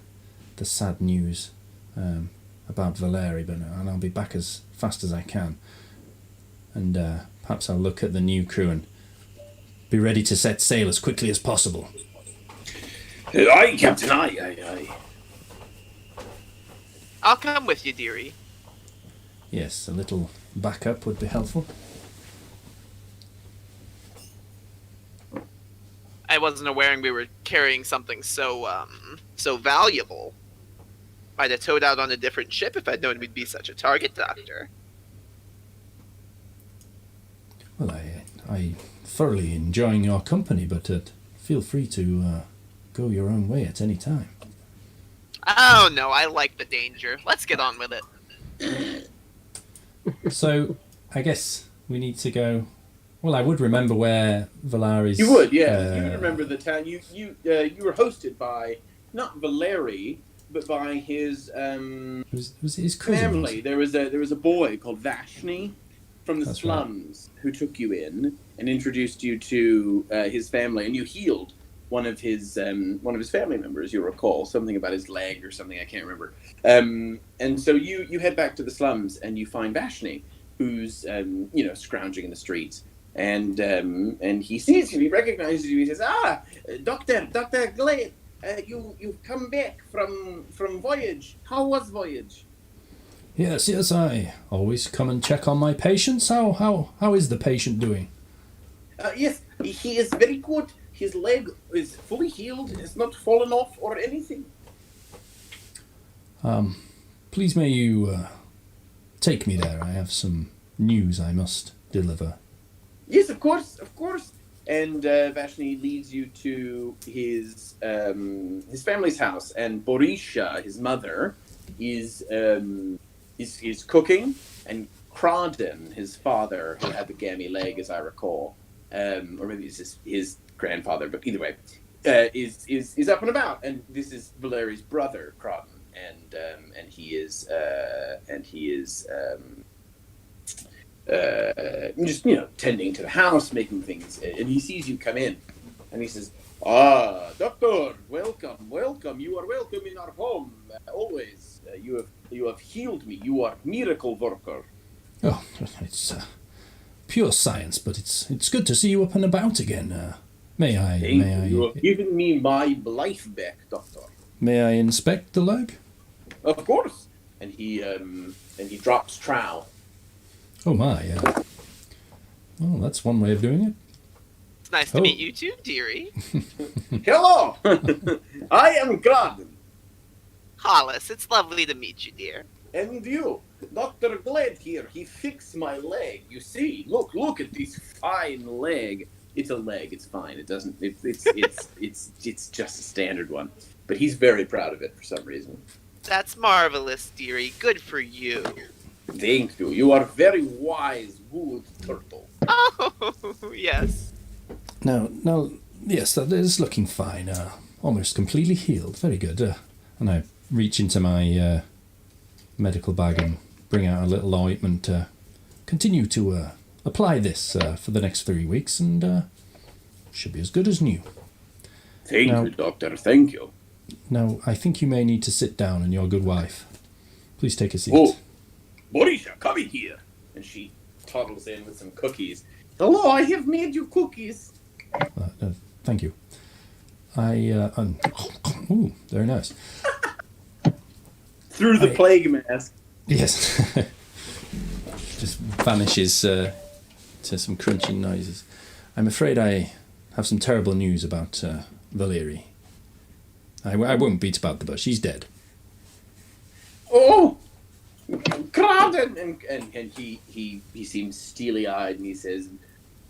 the sad news about Valeri, and I'll be back as fast as I can. And perhaps I'll look at the new crew and be ready to set sail as quickly as possible. Aye, Captain, aye. I'll come with you, dearie. Yes, a little backup would be helpful. I wasn't aware we were carrying something so valuable. I'd have towed out on a different ship if I'd known we'd be such a target, Doctor. Well, I thoroughly enjoying your company, but feel free to go your own way at any time. Oh no, I like the danger. Let's get on with it. So, I guess we need to go. Well, I would remember where Valari's. You would, yeah. You would remember the town. You were hosted by not Valeri, but by his Was it his cousin? family. There was a boy called Vashni from the That's slums who took you in and introduced you to his family, and you healed one of his family members. You recall something about his leg or something, I can't remember. And so you head back to the slums and you find Vashni, who's scrounging in the streets. And he sees you, he recognizes you, he says, Dr. Glade, you've come back from voyage. How was voyage? Yes, I always come and check on my patients. How is the patient doing? Yes, he is very good. His leg is fully healed, it's not fallen off or anything. Please may you take me there. I have some news I must deliver. Yes, of course. And Vashni leads you to his family's house, and Borisha, his mother, is cooking, and Crawdon, his father, who had the gammy leg, as I recall, or maybe it's his grandfather, but either way, is up and about, and this is Valeri's brother, Crawdon, and he is just tending to the house, making things, and he sees you come in, and he says, Doctor, welcome. You are welcome in our home always. You have healed me. You are miracle worker. Oh, it's pure science, but it's good to see you up and about again. May I? You have given me my life back, Doctor. May I inspect the leg? Of course. And he drops trowel. Oh my! Well, that's one way of doing it. It's nice to meet you too, dearie. Hello, I am Crawdon. Hollis, it's lovely to meet you, dear. And you, Dr. Glad here. He fixed my leg. You see, look at this fine leg. It's a leg. It's fine. It doesn't. It's just a standard one. But he's very proud of it for some reason. That's marvelous, dearie. Good for you. Thank you. You are very wise, good turtle. Oh, yes. No, yes, that is looking fine. Almost completely healed. Very good. And I reach into my medical bag and bring out a little ointment. Continue to apply this for the next 3 weeks, and should be as good as new. Thank you, Doctor. Thank you. Now, I think you may need to sit down, and your good wife. Please take a seat. Oh, Borisha, come in here. And she toddles in with some cookies. Hello, I have made you cookies. Thank you. Ooh, very nice. Through the plague mask. Yes. Just vanishes to some crunching noises. I'm afraid I have some terrible news about Valeri. I won't beat about the bush. He's dead. Oh! Crawdon! And he seems steely-eyed, and he says,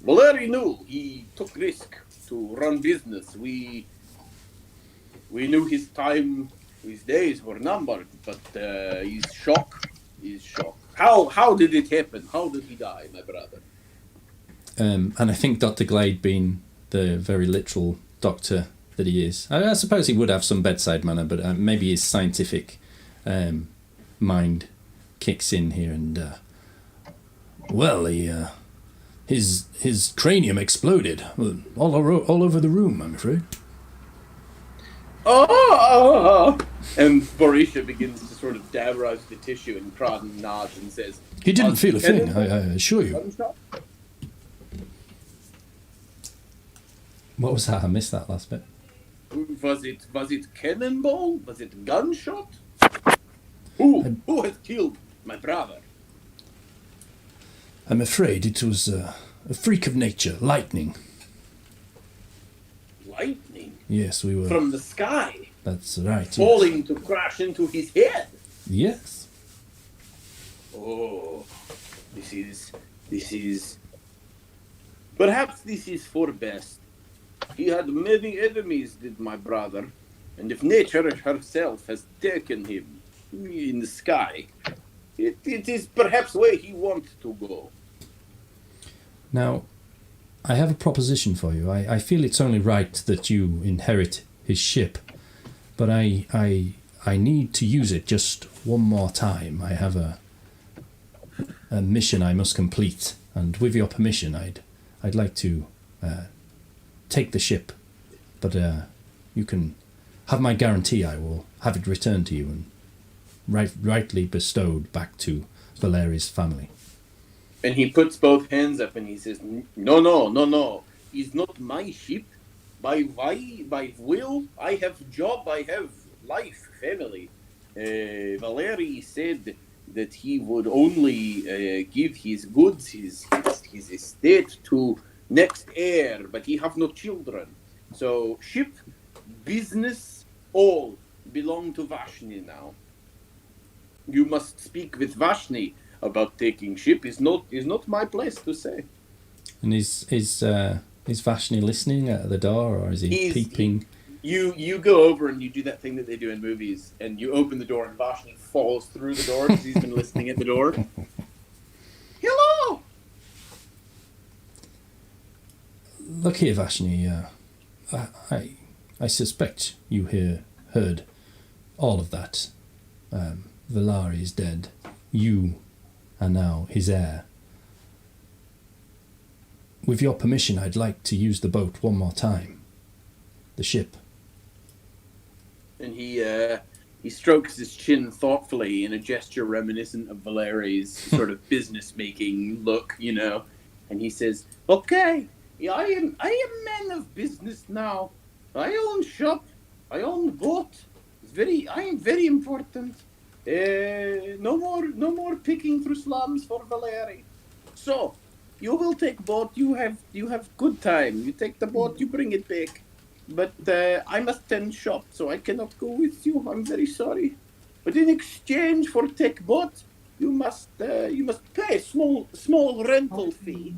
Valeri knew. He took risk to run business. We knew his days were numbered, but he's shocked. How did it happen? How did he die, my brother? And I think Dr. Glade, being the very literal doctor that he is, I suppose he would have some bedside manner, but maybe his scientific mind kicks in here, and his cranium exploded all over the room, I'm afraid. Oh! And Borisha begins to sort of dab out the tissue, and Crawdon nods and says, He didn't feel a thing, I assure you. What was that? I missed that last bit. Was it cannonball? Was it gunshot? Who has killed my brother? I'm afraid it was a freak of nature, lightning. Lightning? Yes, we were. From the sky? That's right. Falling to crash into his head? Yes. Oh, this is... Perhaps this is for best. He had many enemies, did my brother. And if nature herself has taken him in the sky, it is perhaps where he wants to go. Now, I have a proposition for you. I feel it's only right that you inherit his ship, but I need to use it just one more time. I have a mission I must complete, and with your permission, I'd like to take the ship, but you can have my guarantee. I will have it returned to you and rightly bestowed back to Valeri's family. And he puts both hands up and he says, "No, no, no, no. It's not my ship. By will, I have job, I have life, family. Valeri said that he would only give his goods, his estate to next heir, but he have no children. So ship, business, all belong to Vashni now. You must speak with Vashni about taking ship. Is not my place to say." And is Vashni listening at the door, or is he peeping? You go over and you do that thing that they do in movies, and you open the door, and Vashni falls through the door because he's been listening at the door. Hello. Look here, Vashni. I suspect you heard all of that. Valari is dead. You are now his heir. With your permission, I'd like to use the boat one more time. The ship. And he strokes his chin thoughtfully in a gesture reminiscent of Valeri's sort of business-making look, you know. And he says, "Okay, I am man of business now. I own shop. I own boat. I am very important. No more picking through slums for Valeri. So, you will take boat. You have good time. You take the boat. You bring it back. But I must tend shop, so I cannot go with you. I'm very sorry. But in exchange for take boat, you must pay a small rental fee."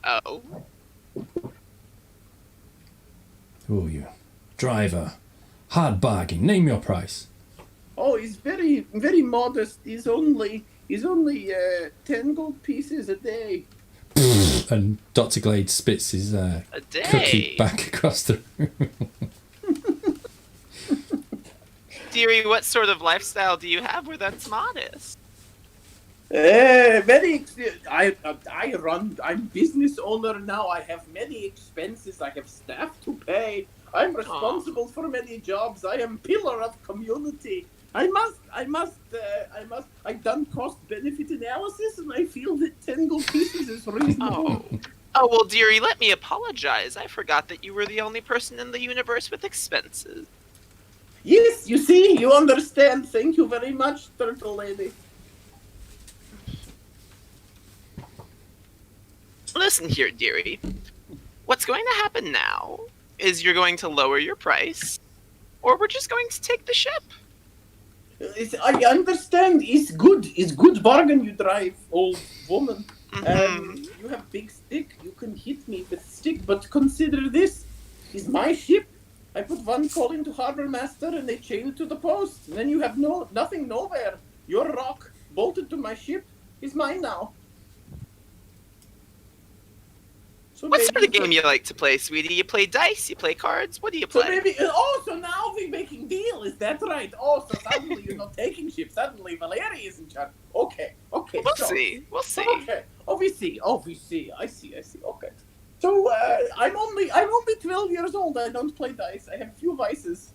Oh. Oh, you driver. Hard bargain. Name your price. Oh, he's very, very modest. He's only 10 gold pieces a day. And Dr. Glade spits his A day. cookie back across the room. Dearie, what sort of lifestyle do you have where that's modest? I'm business owner now. I have many expenses. I have staff to pay. I'm responsible for many jobs. I am pillar of community. I've done cost benefit analysis, and I feel that 10 gold pieces is reasonable. Oh, well, dearie, let me apologize. I forgot that you were the only person in the universe with expenses. Yes, you see, you understand. Thank you very much, Turtle Lady. Listen here, dearie. What's going to happen now is you're going to lower your price, or we're just going to take the ship. I understand. It's good bargain you drive, old woman. You have big stick. You can hit me with stick, but consider this is my ship. I put one call into harbor master, and they chain it to the post. And then you have nothing nowhere. Your rock bolted to my ship is mine now. So What sort of game you like to play, sweetie? You play dice? You play cards? What do you play? So now we're making deal. Is that right? Oh, so suddenly you're not taking ship. Suddenly Valeri is in charge. Okay. We'll see. We'll see. Okay. We see. I see. Okay. So I'm only 12 years old. I don't play dice. I have a few vices.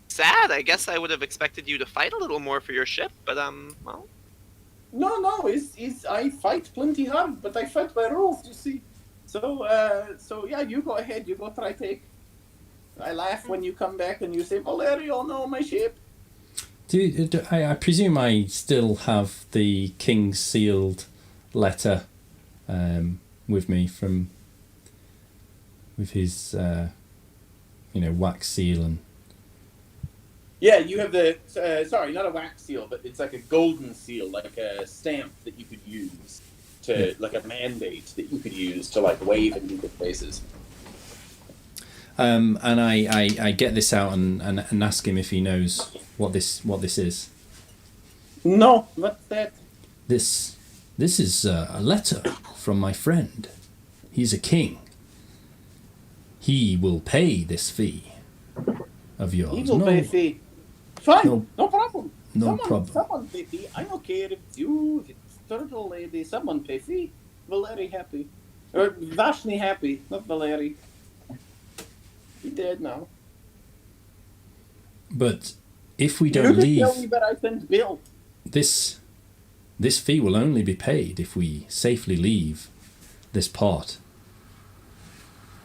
Sad. I guess I would have expected you to fight a little more for your ship, but well. No. I fight plenty hard, but I fight by rules. You see. So yeah, you go ahead. You go try take. I laugh when you come back and you say, "Valerio, no, my ship." I presume I still have the King's sealed letter with me with his wax seal and. Yeah, you have the sorry, not a wax seal, but it's like a golden seal, like a stamp that you could use to like a mandate that you could use to like wave in people's faces. And I get this out and ask him if he knows what this is. No, what's that? This This is a letter from my friend. He's a king. He will pay this fee of yours. He will pay fee. Fine, no problem. No problem. Someone pay fee. I don't care if it's you, if it's Turtle Lady. Someone pay fee. Valeri happy. Or Vashni happy, not Valeri. He dead now. But if we don't leave, tell me that I sent Bill. this fee will only be paid if we safely leave this part.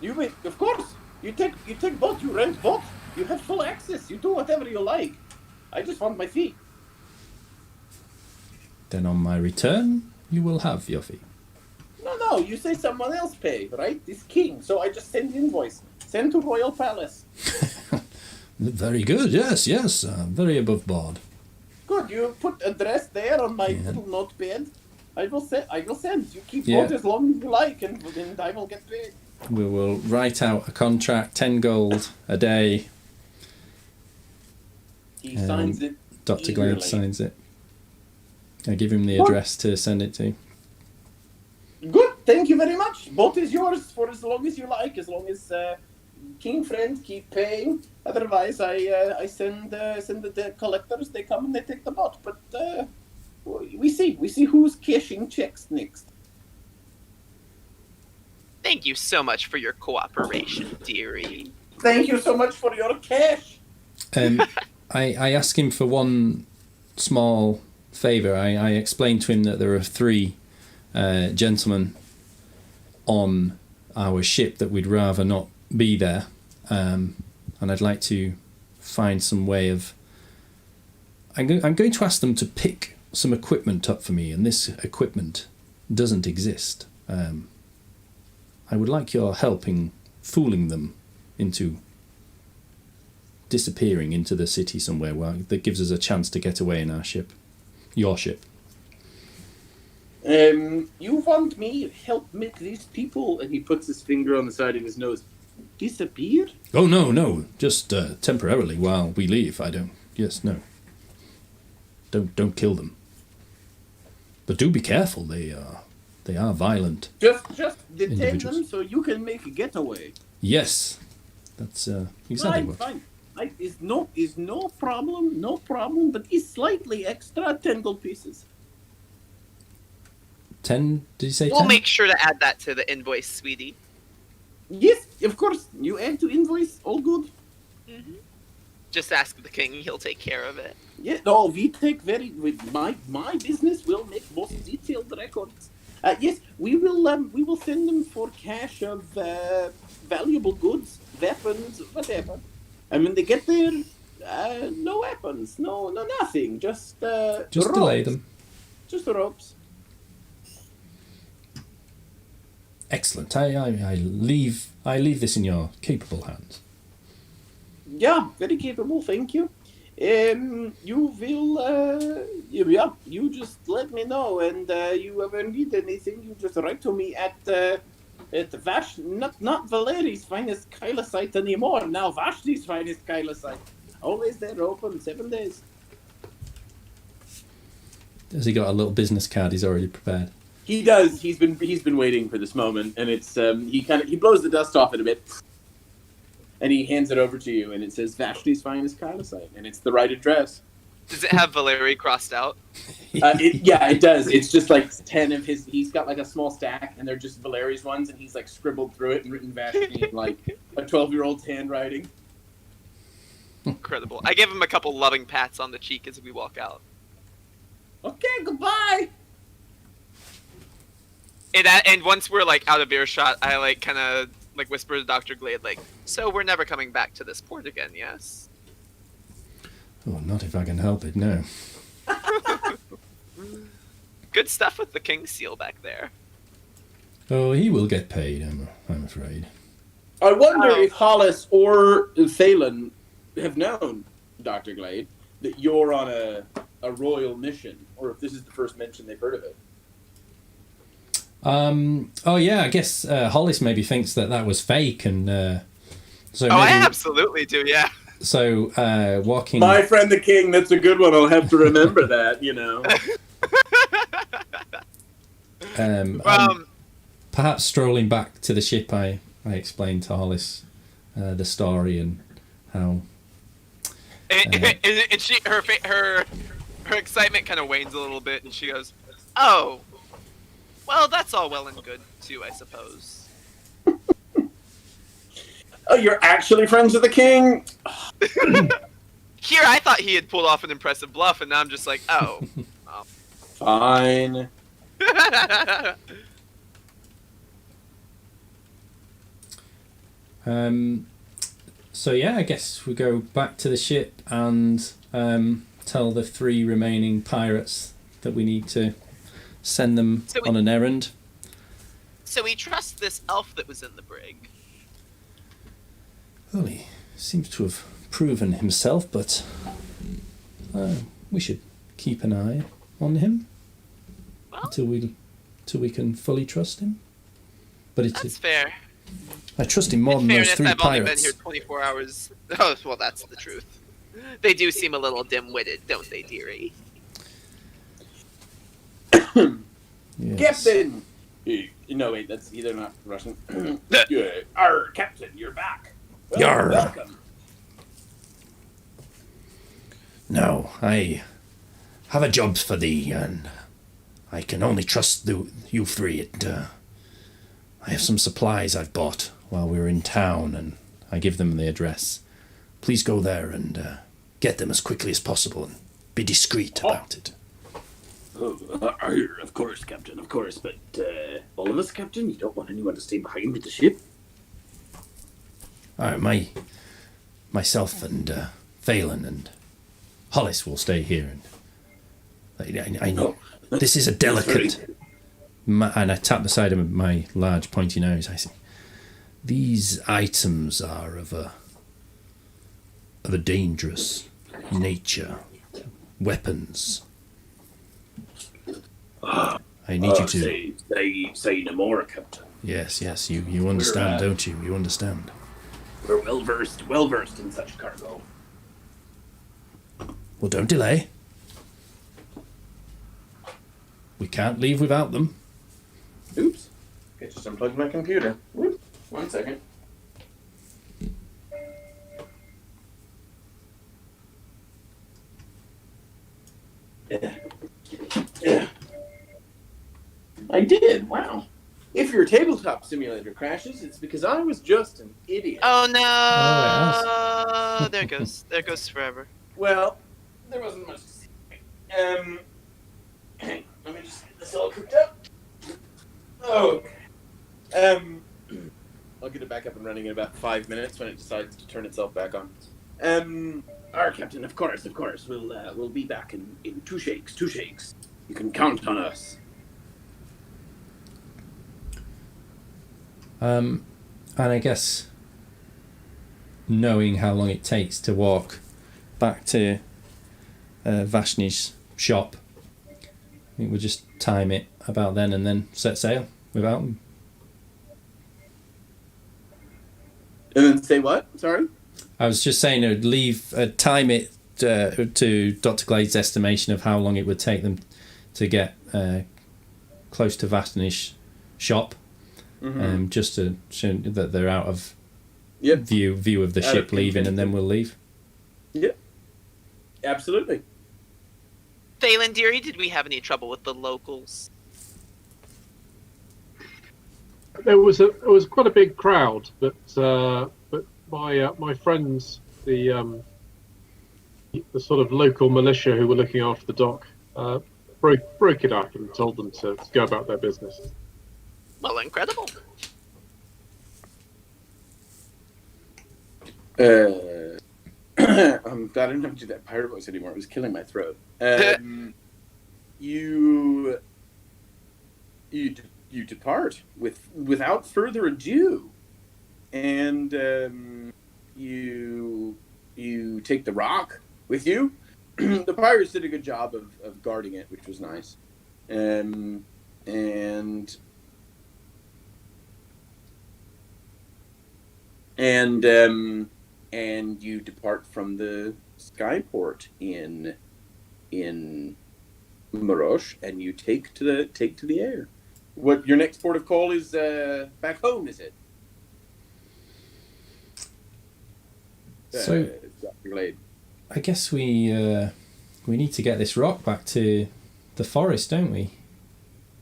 You wait, of course. You take boat. You rent boat. You have full access. You do whatever you like. I just want my fee. Then on my return, you will have your fee. No. You say someone else pay, right? This king. So I just send invoice. Send to Royal Palace. Very good. Yes. Very above board. Good. You put address there on my little notepad. I will send. You keep Yeah. boat as long as you like, and I will get paid. We will write out a contract, 10 gold a day. He signs it. Dr. Glade eagerly. signs it. I give him the address to send it to. Good. Thank you very much. Boat is yours for as long as you like. As long as King Friend keep paying. Otherwise, I send the collectors. They come and they take the boat. But we see who's cashing checks next. Thank you so much for your cooperation, dearie. Thank you so much for your cash. I ask him for one small favour. I explained to him that there are 3 gentlemen on our ship that we'd rather not be there, and I'd like to find some way of... I'm going to ask them to pick some equipment up for me, and this equipment doesn't exist. I would like your help in fooling them into disappearing into the city somewhere that gives us a chance to get away in our ship. Your ship. You want me help make these people? And he puts his finger on the side of his nose. Disappear? Oh, no. Just temporarily while we leave. No. Don't kill them. But do be careful. They are violent. Just detain Individuals. them so you can make a getaway. Yes. That's exactly what. Fine. Is no problem, but it's slightly extra 10 gold pieces. 10? Did you say 10? We'll make sure to add that to the invoice, sweetie. Yes, of course. You add to invoice, all good. Just ask the king; he'll take care of it. Yeah, no, we take my business will make most detailed records. Yes, we will send them for cash of valuable goods, weapons, whatever. And when they get there, no weapons, no nothing, just ropes. delay them. Just the ropes. Excellent. I leave this in your capable hands. Yeah, very capable, thank you. You will, you just let me know, and you ever need anything, you just write to me at Vash, not Valeri's finest Kailasite anymore, now Vashti's finest Kailasite. Always there, open, 7 days. Has he got a little business card he's already prepared? He does. He's been waiting for this moment, and it's he blows the dust off it a bit, and he hands it over to you, and it says Vashti's finest Kailasite, and it's the right address. Does it have Valeri crossed out? It does. It's just like 10 of his. He's got like a small stack, and they're just Valeri's ones, and he's like scribbled through it and written Vashti in like a 12-year-old's handwriting. Incredible. I give him a couple loving pats on the cheek as we walk out. Okay, goodbye. And once we're like out of earshot, I like kind of like whisper to Dr. Glade, like, so we're never coming back to this port again, yes? Oh, not if I can help it, no. Good stuff with the king seal back there. Oh, he will get paid, I'm afraid. I wonder if Hollis or Thalen have known, Dr. Glade, that you're on a royal mission, or if this is the first mention they've heard of it. Oh yeah, I guess Hollis maybe thinks that was fake, and so maybe, I absolutely do, yeah. So walking. My friend the king, that's a good one. I'll have to remember that, you know. Perhaps strolling back to the ship, I explained to Hollis the story and how. And she her excitement kind of wanes a little bit, and she goes, "Oh, well, that's all well and good too, I suppose." Oh, you're actually friends with the king? Here, I thought he had pulled off an impressive bluff, and now I'm just like, oh. Fine. So yeah, I guess we go back to the ship and tell the 3 remaining pirates that we need to send them on an errand. So we trust this elf that was in the brig. Well, he seems to have proven himself, but we should keep an eye on him until we can fully trust him. But That's fair. I trust him more than those 3 I've pirates. only been here 24 hours. Oh, well, that's the truth. They do seem a little dim-witted, don't they, dearie? Yes. Captain! No, wait, that's either not Russian. Our captain, you're back. Well, Yarr. welcome. No, I have a job for thee, and I can only trust you 3. I have some supplies I've bought while we were in town, and I give them the address. Please go there and get them as quickly as possible, and be discreet about it. Of course, Captain, of course. But all of us, Captain, you don't want anyone to stay behind with the ship? Myself and Phelan and Hollis will stay here. And I know this is a delicate. And I tap the side of my large pointy nose. I say, these items are of a dangerous nature. Weapons. I need you to say no more, Captain. Yes, you understand, don't you? You understand. We're well versed in such cargo. Well, don't delay. We can't leave without them. Oops. I just unplugged my computer. Whoop. 1 second. I did. Wow. If your tabletop simulator crashes, it's because I was just an idiot. Oh no! Oh, there goes. There goes forever. Well, there wasn't much to see. Let me just get this all cooked up. Okay. I'll get it back up and running in about 5 minutes when it decides to turn itself back on. Our Captain, of course. We'll be back in 2 shakes. 2 shakes. You can count on us. And I guess knowing how long it takes to walk back to Vashni's shop, I think we'll just time it about then and then set sail without them. And then say what? Sorry? I was just saying time it to Dr. Glade's estimation of how long it would take them to get close to Vashni's shop. Mm-hmm. Just to show that they're out of Yep. view of the Out ship of leaving, and then we'll leave. Yep. Absolutely. Phelan, dearie, did we have any trouble with the locals? There was quite a big crowd, but my friends, the sort of local militia who were looking after the dock, broke it up and told them to go about their business. Well, incredible. I'm glad I don't have to do that pirate voice anymore. It was killing my throat. You depart without further ado, and you take the rock with you. The pirates did a good job of guarding it, which was nice, and you depart from the skyport in Marosh, and you take to the air. What your next port of call is? Back home, is it? So- Dr. Glade. I guess we need to get this rock back to the forest, don't we?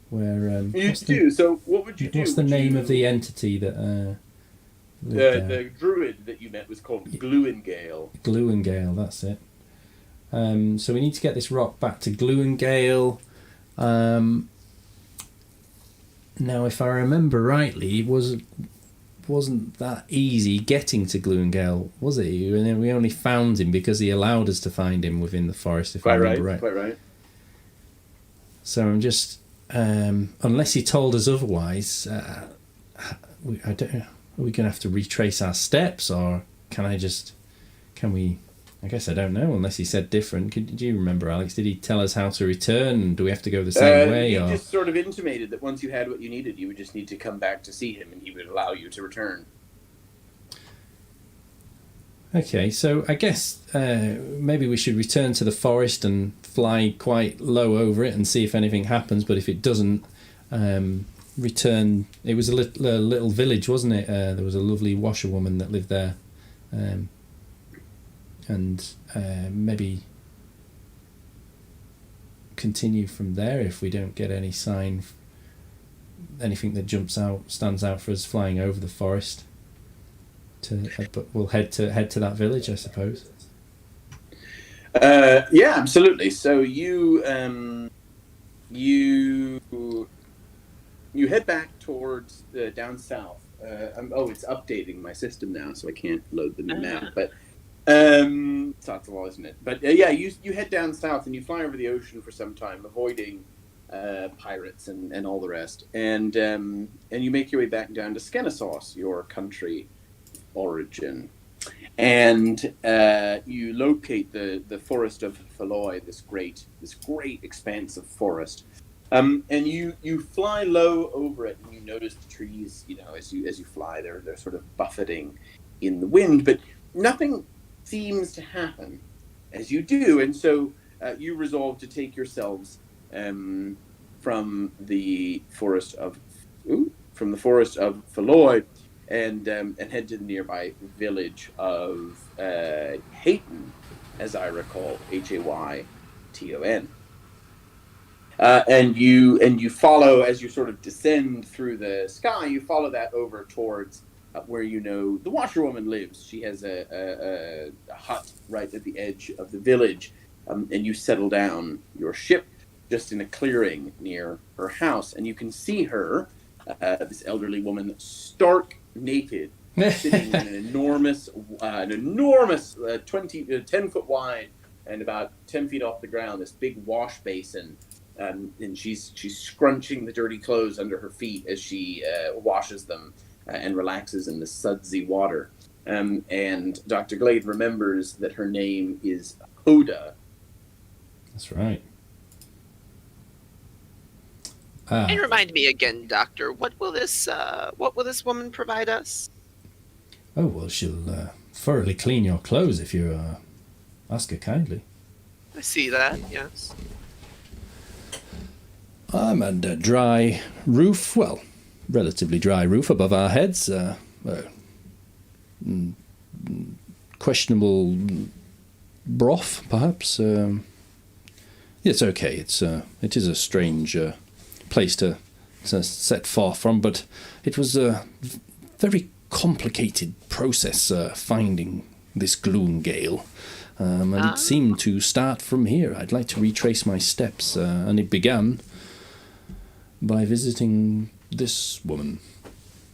Where You do. So, what would you do? what's the Would name you- of the entity that lived there? The druid that you met was called Gluingale. Gluingale, that's it. So we need to get this rock back to Gluingale. Now, if I remember rightly, it wasn't that easy getting to Gluingale, was it? And then we only found him because he allowed us to find him within the forest, if I remember right. Quite right. So I'm just, unless he told us otherwise, I don't know. Are we going to have to retrace our steps, or can we? I guess I don't know, unless he said different. Do you remember, Alex? Did he tell us how to return? Do we have to go the same way? He Or just sort of intimated that once you had what you needed, you would just need to come back to see him, and he would allow you to return. Okay, so I guess maybe we should return to the forest and fly quite low over it and see if anything happens. But if it doesn't, return. It was a little village, wasn't it? There was a lovely washerwoman that lived there, and maybe continue from there if we don't get any sign, anything that stands out for us flying over the forest. But we'll head to that village, I suppose. Yeah, absolutely. So you head back towards down south. It's updating my system now, so I can't load the new map. But it's not the law, isn't it? But yeah, you head down south and you fly over the ocean for some time, avoiding pirates and all the rest, and you make your way back down to Skenesaws, your country origin, and you locate the forest of Falloy, this great expanse of forest, and you fly low over it, and you notice the trees. As you fly, they're sort of buffeting in the wind, but nothing seems to happen as you do, and so you resolve to take yourselves from the forest of Falloy. And head to the nearby village of Hayton, as I recall, Hayton. And you follow, as you sort of descend through the sky, you follow that over towards where the washerwoman lives. She has a hut right at the edge of the village, and you settle down your ship just in a clearing near her house, and you can see her, this elderly woman, stark naked, sitting in an enormous 10 foot wide and about 10 feet off the ground, this big wash basin, and she's scrunching the dirty clothes under her feet as she washes them and relaxes in the sudsy water. And Dr. Glade remembers that her name is Hoda. That's right. And remind me again, Doctor, what will this woman provide us? Oh, well, she'll thoroughly clean your clothes if you ask her kindly. I see that, yes. And a dry roof, relatively dry roof above our heads. Questionable broth, perhaps. It's okay. It is a strange place to set far from, but it was a very complicated process finding this Gluingale, and it seemed to start from here. I'd like to retrace my steps, and it began by visiting this woman.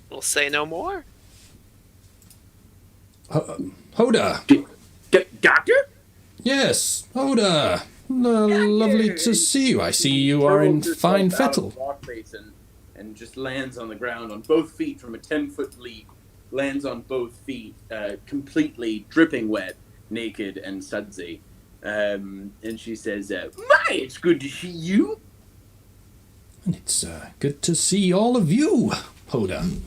We'll say no more. Hoda! Doctor? Yes, Hoda! Lovely to see you. I see you are in fine fettle. And just lands on the ground on both feet from a 10-foot leap. Lands on both feet, completely dripping wet, naked and sudsy. And she says, "My, it's good to see you." And it's good to see all of you, Hoda.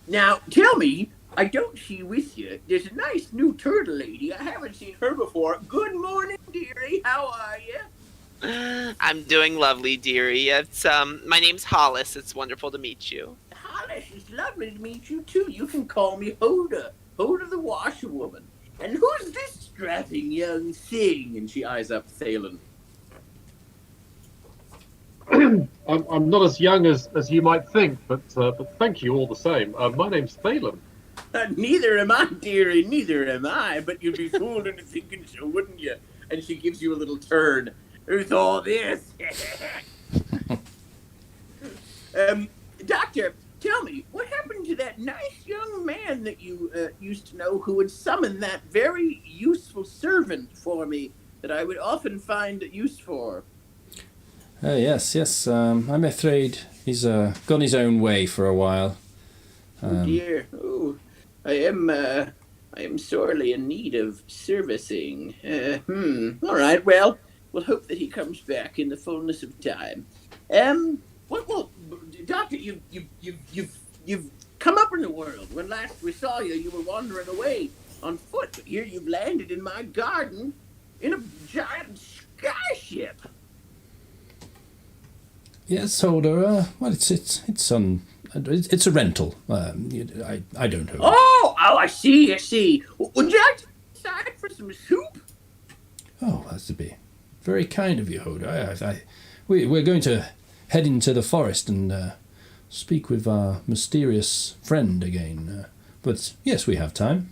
Now, tell me, I don't see with you. There's a nice new turtle lady. I haven't seen her before. Good morning, dearie. How are you? I'm doing lovely, dearie. It's my name's Hollis. It's wonderful to meet you. Hollis, it's lovely to meet you too. You can call me Hoda, Hoda the washerwoman. And who's this strapping young thing? And she eyes up Thalen. I'm not as young as you might think, but thank you all the same. My name's Thalen. Neither am I, dearie, neither am I, but you'd be fooled into thinking so, wouldn't you? And she gives you a little turn. Who's all this? Doctor, tell me, what happened to that nice young man that you used to know who would summon that very useful servant for me that I would often find use for? Yes. I'm afraid he's gone his own way for a while. Oh dear. Oh, I am sorely in need of servicing. All right. Well, we'll hope that he comes back in the fullness of time. Well, Doctor, you've come up in the world. When last we saw you, you were wandering away on foot. But here you've landed in my garden in a giant skyship. Yes, Holder. Well, it's a rental. I don't know. Oh, I see. Would you like to decide for some soup? Oh, that's to be very kind of you, Holder. We're going to head into the forest and speak with our mysterious friend again. But yes, we have time.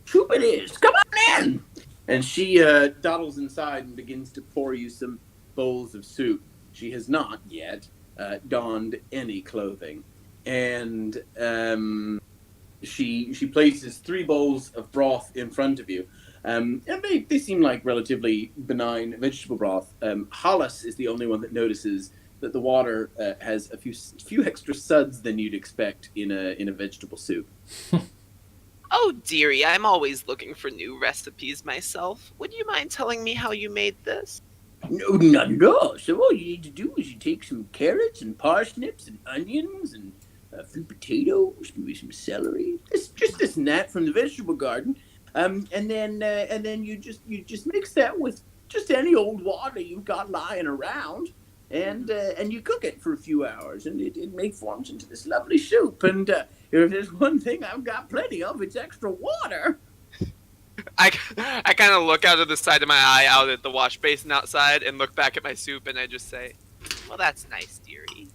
Soup it is. Come on in. And she dawdles inside and begins to pour you some bowls of soup. She has not yet donned any clothing. And she places 3 bowls of broth in front of you. And they seem like relatively benign vegetable broth. Hollis is the only one that notices that the water has a few extra suds than you'd expect in a vegetable soup. Oh, dearie, I'm always looking for new recipes myself. Would you mind telling me how you made this? No, not at all. So all you need to do is you take some carrots and parsnips and onions and a few potatoes, maybe some celery, just this and that from the vegetable garden, and then you just mix that with just any old water you've got lying around, and you cook it for a few hours, and it forms into this lovely soup. And if there's one thing I've got plenty of, it's extra water. I kind of look out of the side of my eye out at the wash basin outside and look back at my soup and I just say, well, that's nice, dearie.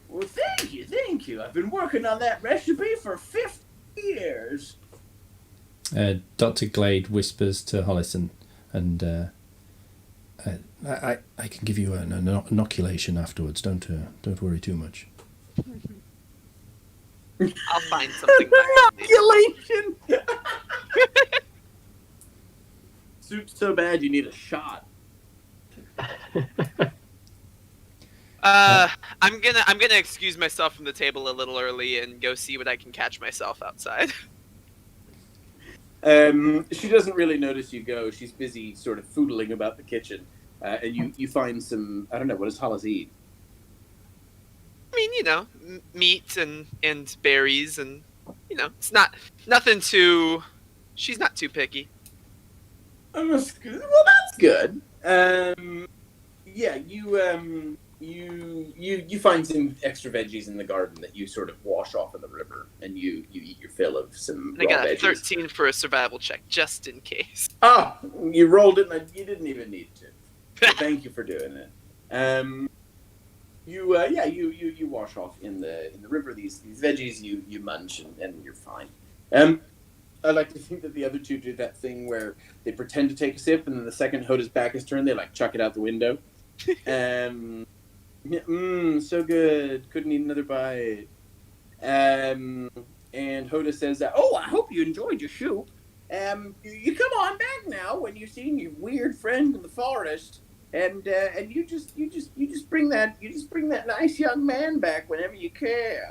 Well, thank you. I've been working on that recipe for 50 years. Dr. Glade whispers to Hollis and I can give you an inoculation afterwards. Don't worry too much. I'll find something. Inoculation! Soup's so bad you need a shot. I'm gonna excuse myself from the table a little early and go see what I can catch myself outside. She doesn't really notice you go. She's busy sort of foodling about the kitchen. And you find some, I don't know, what does Hollis eat? I mean, meat and berries and, it's nothing too, she's not too picky. Well, that's good. Yeah, you find some extra veggies in the garden that you sort of wash off in the river, and you eat your fill of some I raw got a veggies. 13 for a survival check, just in case. Oh, you rolled it, and you didn't even need to. So thank you for doing it. You wash off in the river these veggies. You munch and you're fine. I like to think that the other two do that thing where they pretend to take a sip, and then the second Hoda's back is turned, they chuck it out the window. So good. Couldn't eat another bite. And Hoda says, "Oh, I hope you enjoyed your soup. You come on back now when you've seen your weird friend in the forest, and you just bring that nice young man back whenever you can."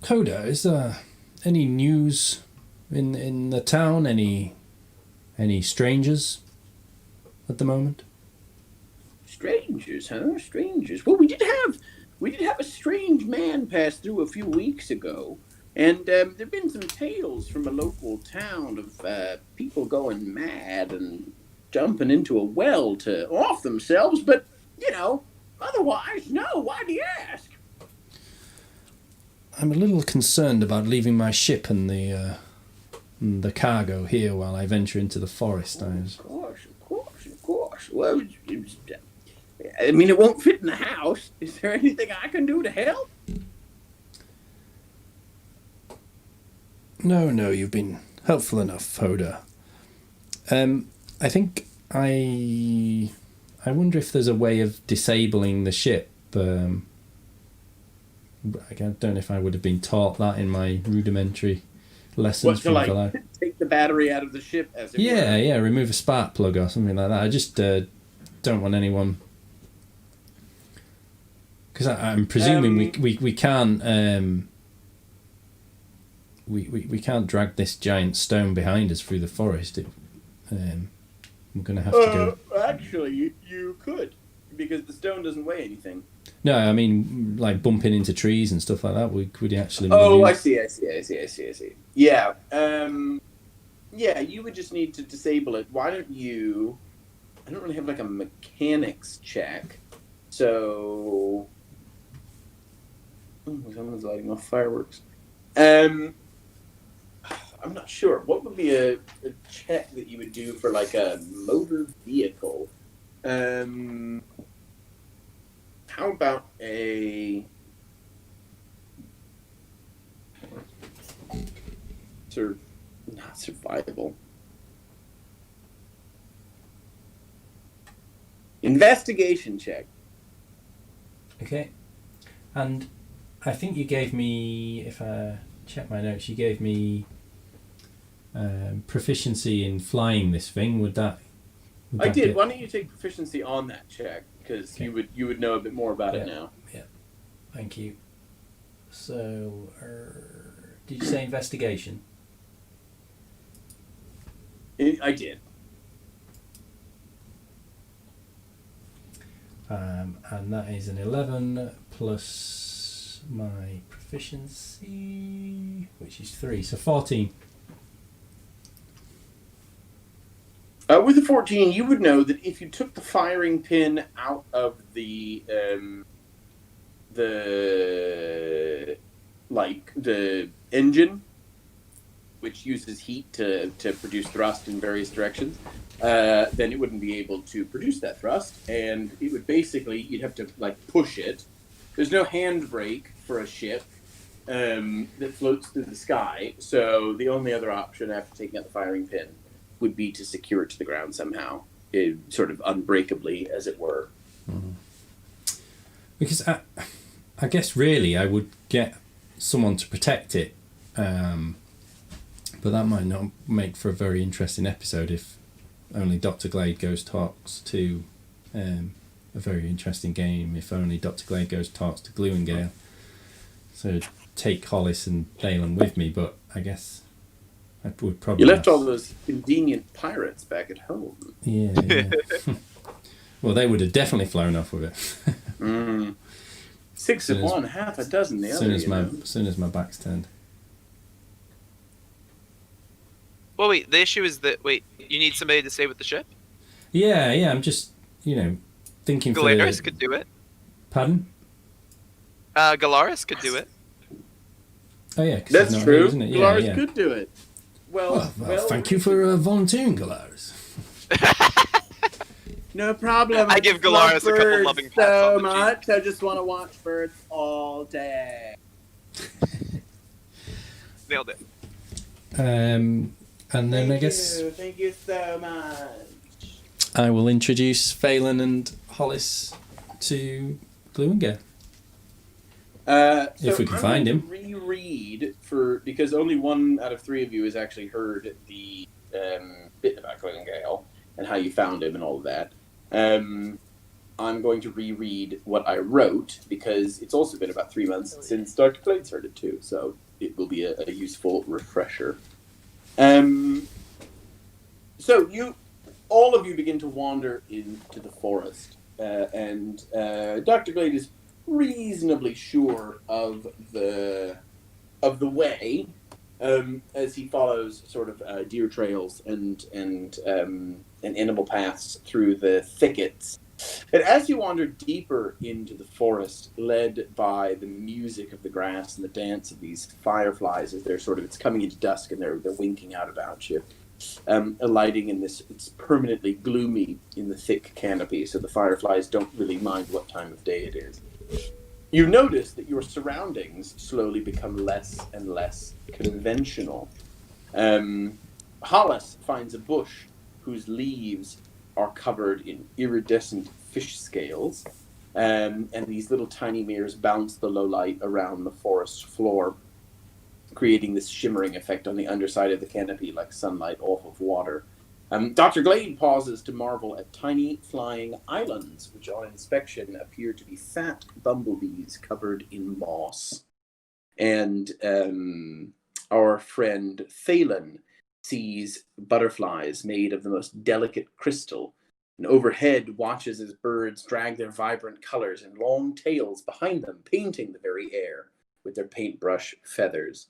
Hoda, is there any news in the town? Any strangers at the moment? Strangers, huh? Strangers. Well, we did have a strange man pass through a few weeks ago, And there've been some tales from a local town of people going mad and jumping into a well to off themselves, but, otherwise, no, why do you ask? I'm a little concerned about leaving my ship and the cargo here while I venture into the forest. Of course. Well, it won't fit in the house. Is there anything I can do to help? No, you've been helpful enough, Hoda. I think I wonder if there's a way of disabling the ship. I don't know if I would have been taught that in my rudimentary lessons from Goliath. Take the battery out of the ship, as it were? Yeah, remove a spark plug or something like that. I just don't want anyone... Because I'm presuming we can't... We can't drag this giant stone behind us through the forest. I'm going to have to go... Actually, you could, because the stone doesn't weigh anything. No, I mean, like bumping into trees and stuff like that. Could you actually... Oh, I see. Yeah. Yeah, you would just need to disable it. Why don't you... I don't really have, like, a mechanics check. So... someone's lighting off fireworks. I'm not sure. What would be a check that you would do for like a motor vehicle? How about a sort of not survival investigation check? Okay. And I think you gave me, if I check my notes, you gave me proficiency in flying this thing. Would that I did. Why don't you take proficiency on that check? Because okay. you would know a bit more about it now. Yeah. Thank you. So, did you say investigation? I did. And that is an 11 plus my proficiency, which is 3, so 14. With the 14, you would know that if you took the firing pin out of the engine, which uses heat to produce thrust in various directions, then it wouldn't be able to produce that thrust, and it would basically, you'd have to like push it. There's no handbrake for a ship that floats through the sky, so the only other option after taking out the firing pin would be to secure it to the ground somehow, sort of unbreakably, as it were. Mm-hmm. Because I guess really I would get someone to protect it, but that might not make for a very interesting episode if only Dr. Glade talks to a very interesting game, if only Dr. Glade talks to Gluingale. So take Hollis and Dalen with me, but I guess I would probably... You left all those convenient pirates back at home. Yeah. Well, they would have definitely flown off with it. 6 of one, half a dozen the other. As soon as my back's turned. Well, wait. The issue is that you need somebody to stay with the ship. Yeah. I'm just thinking. Galaris could do it. Pardon? Galaris could do it. Oh yeah, that's true. Here, isn't it? Galaris could do it. Well, thank you for volunteering, Galaris. No problem. I give Galaris a couple loving pats so on the much. cheek. I just want to watch birds all day. Nailed it. And then I guess Thank you so much. I will introduce Phelan and Hollis to Gluingale. If we can find him. Reread because only 1 out of 3 of you has actually heard the bit about Gluingale and how you found him and all of that. I'm going to reread what I wrote because it's also been about 3 months since Dr. Glades heard it too, so it will be a useful refresher. So all of you begin to wander into the forest, and Dr. Glade is reasonably sure of the of the way, as he follows sort of deer trails and animal paths through the thickets. And as you wander deeper into the forest, led by the music of the grass and the dance of these fireflies, as it's coming into dusk and they're winking out about you, alighting in this, it's permanently gloomy in the thick canopy, so the fireflies don't really mind what time of day it is. You notice that your surroundings slowly become less and less conventional. Hollis finds a bush whose leaves are covered in iridescent fish scales, and these little tiny mirrors bounce the low light around the forest floor, creating this shimmering effect on the underside of the canopy like sunlight off of water. Dr. Glade pauses to marvel at tiny flying islands, which on inspection appear to be fat bumblebees covered in moss. And our friend Thalen sees butterflies made of the most delicate crystal, and overhead watches as birds drag their vibrant colors and long tails behind them, painting the very air with their paintbrush feathers.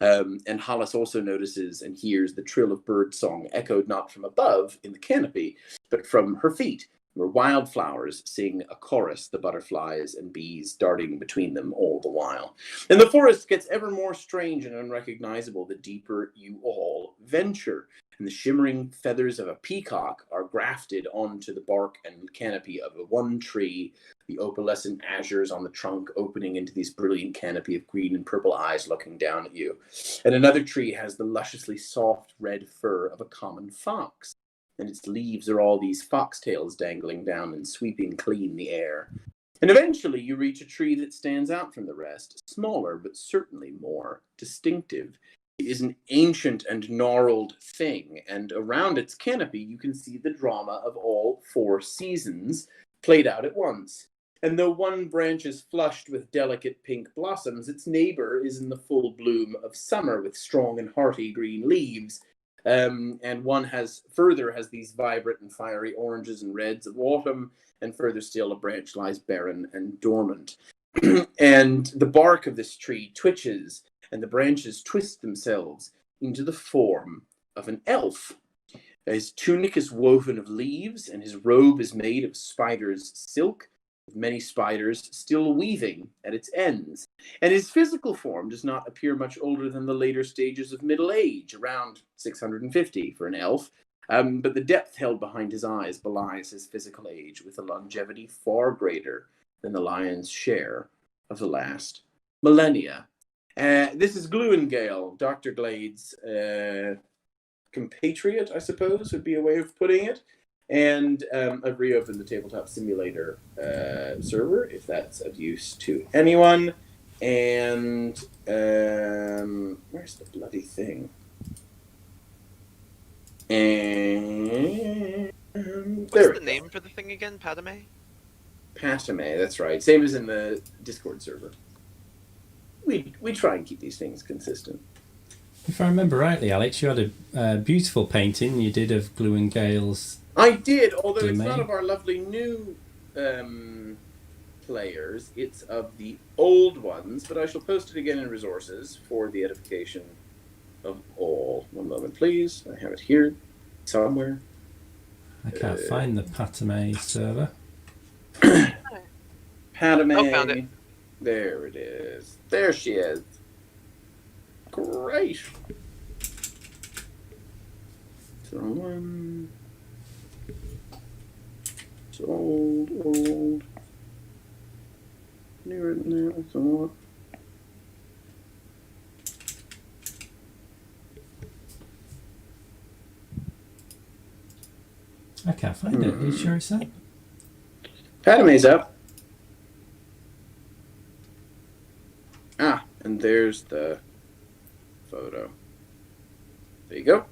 And Hollis also notices and hears the trill of bird song echoed not from above in the canopy, but from her feet, where wildflowers sing a chorus, the butterflies and bees darting between them all the while. And the forest gets ever more strange and unrecognizable the deeper you all venture, and the shimmering feathers of a peacock are grafted onto the bark and canopy of one tree, the opalescent azures on the trunk opening into this brilliant canopy of green and purple eyes looking down at you. And another tree has the lusciously soft red fur of a common fox, and its leaves are all these foxtails dangling down and sweeping clean the air. And eventually you reach a tree that stands out from the rest, smaller but certainly more distinctive. It is an ancient and gnarled thing, and around its canopy you can see the drama of all 4 seasons played out at once. And though one branch is flushed with delicate pink blossoms, its neighbor is in the full bloom of summer with strong and hearty green leaves. And one has these vibrant and fiery oranges and reds of autumn, and further still a branch lies barren and dormant. And the bark of this tree twitches, and the branches twist themselves into the form of an elf. His tunic is woven of leaves, and his robe is made of spider's silk, with many spiders still weaving at its ends. And his physical form does not appear much older than the later stages of middle age, around 650 for an elf, but the depth held behind his eyes belies his physical age, with a longevity far greater than the lion's share of the last millennia. This is Gluengale, Dr. Glade's compatriot, I suppose, would be a way of putting it. And I've reopened the Tabletop Simulator server, if that's of use to anyone. And where's the bloody thing? And What's the name for the thing again? Padme? Padme, that's right. Same as in the Discord server. We try and keep these things consistent. If I remember rightly, Alex, you had a beautiful painting you did of Gluengale's. I did, although it's Domain. not of our lovely new players. It's of the old ones, but I shall post it again in resources for the edification of all. One moment, please. I have it here somewhere. I can't find the Padme server. Padme. Oh, found it. There it is. There she is. Great. So it's old. Near it now. So I can't find it. Are you sure it's that? Padme's up. And there's the photo. There you go.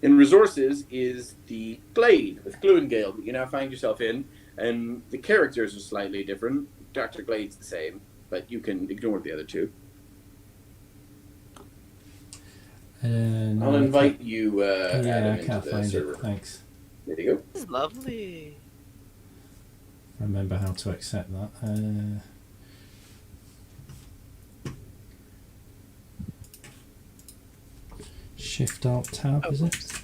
In resources is the Glade with Gluengale that you now find yourself in, and the characters are slightly different. Dr. Glade's the same, but you can ignore the other two. No, I'll invite you, Yeah, Adam, I into can't the find server. it. Thanks. There you go. This is lovely. Remember how to accept that. Shift Alt Tab, Oh, is it? whoops.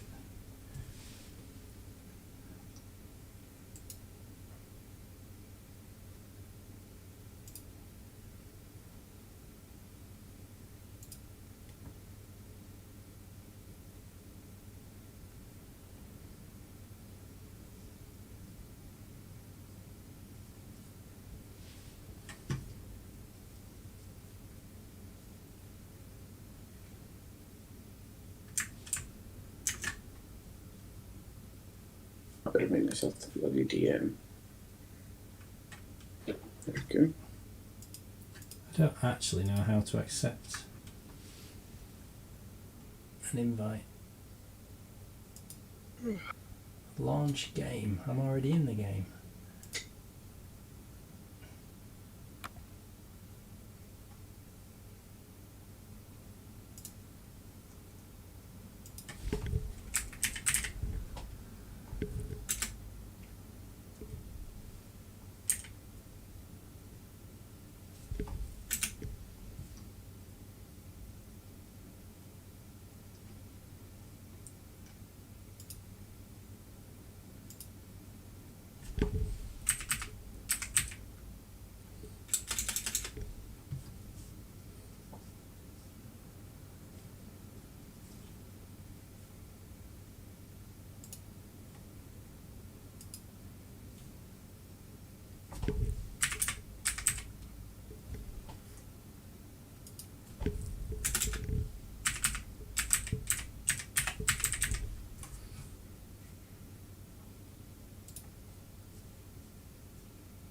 I better make myself the bloody DM. There we go. I don't actually know how to accept an invite. Launch game. I'm already in the game.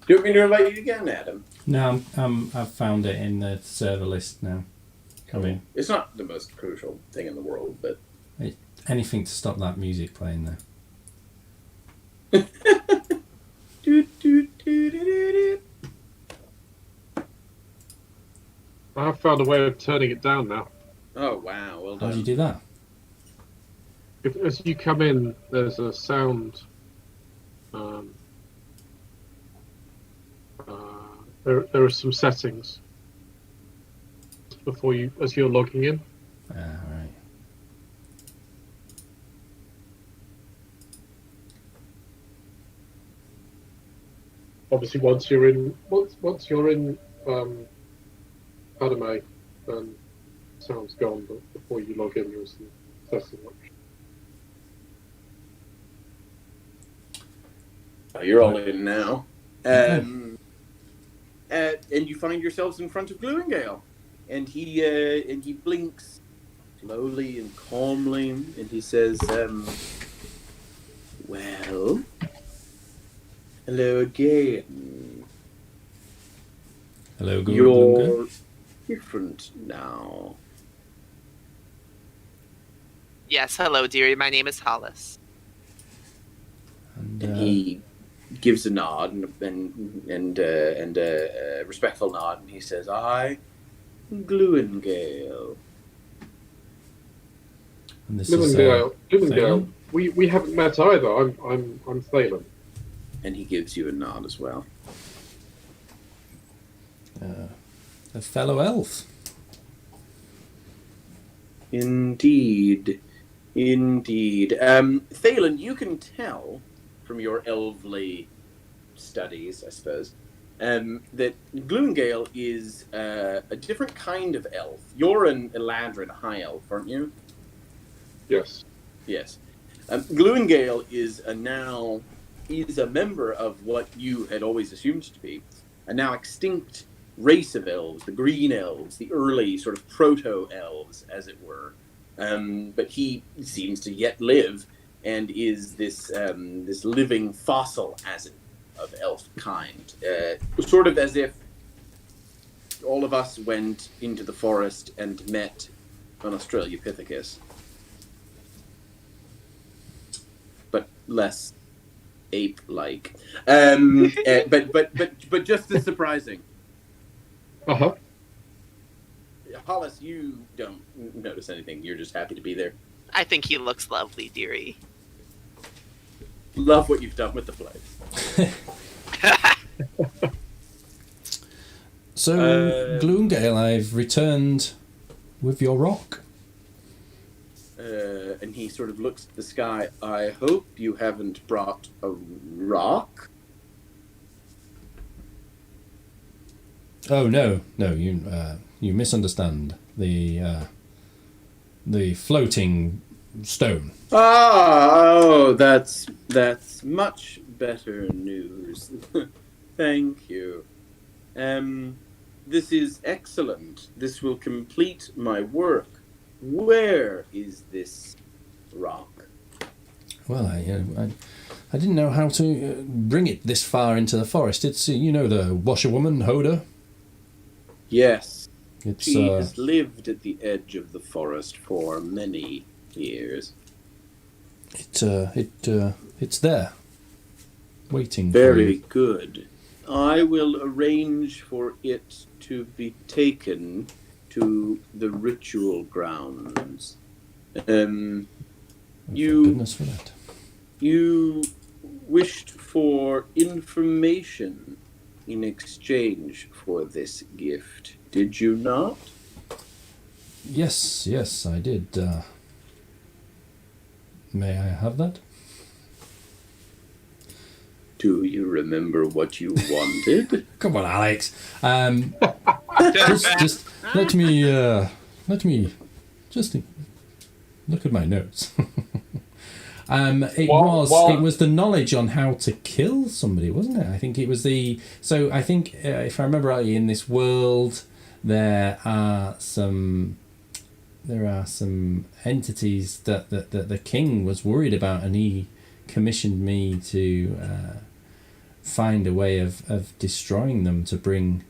Do you want me to invite you again, Adam? No, I've found it in the server list now. Come in. It's not the most crucial thing in the world, but Anything to stop that music playing there. I have found a way of turning it down now. Oh wow, well How do done. you do that? As you come in, there's a sound. There are some settings before you, as you're logging in. Right. Obviously, once you're in Padme, then sound's gone. But before you log in, there's some setting options. Oh, you're all in now. And you find yourselves in front of Gluingale. And he blinks slowly and calmly, and he says, well, hello again. Hello, good You're different now. Yes, hello, dearie. My name is Hollis. And, And he gives a nod and a respectful nod, and he says, "I, Gluingale." and this is Livingdale, Thalen? we haven't met either. I'm Thalen. And he gives you a nod as well. A fellow elf. Indeed. Thalen, you can tell from your elfly studies, I suppose, that Gloomgale is a different kind of elf. You're an Eladrin high elf, aren't you? Yes. Yes. Gloomgale is a member of what you had always assumed to be a now extinct race of elves, the green elves, the early sort of proto-elves, as it were. But he seems to yet live and is this living fossil, as it, of elf kind. Sort of as if all of us went into the forest and met an Australopithecus. But less ape-like. But just as surprising. Uh-huh. Hollis, you don't notice anything. You're just happy to be there. I think he looks lovely, dearie. Love what you've done with the place. So, Gloomgale, I've returned with your rock. and he sort of looks at the sky. I hope you haven't brought a rock. Oh no, you misunderstand the floating stone. That's much better news. Thank you. This is excellent. This will complete my work. Where is this rock? Well, I didn't know how to bring it this far into the forest. It's the washerwoman Hoda. Yes, It's she has lived at the edge of the forest for many years. it's there, waiting. For Very you. good. I will arrange for it to be taken to the ritual grounds. Oh, you- thank goodness for that. You wished for information in exchange for this gift, did you not? Yes, I did. May I have that? Do you remember what you wanted? Come on, Alex. Just let me just look at my notes. It was the knowledge on how to kill somebody, wasn't it? I think it was the. So I think if I remember rightly, in this world there are some entities that the king was worried about, and he commissioned me to find a way of destroying them to bring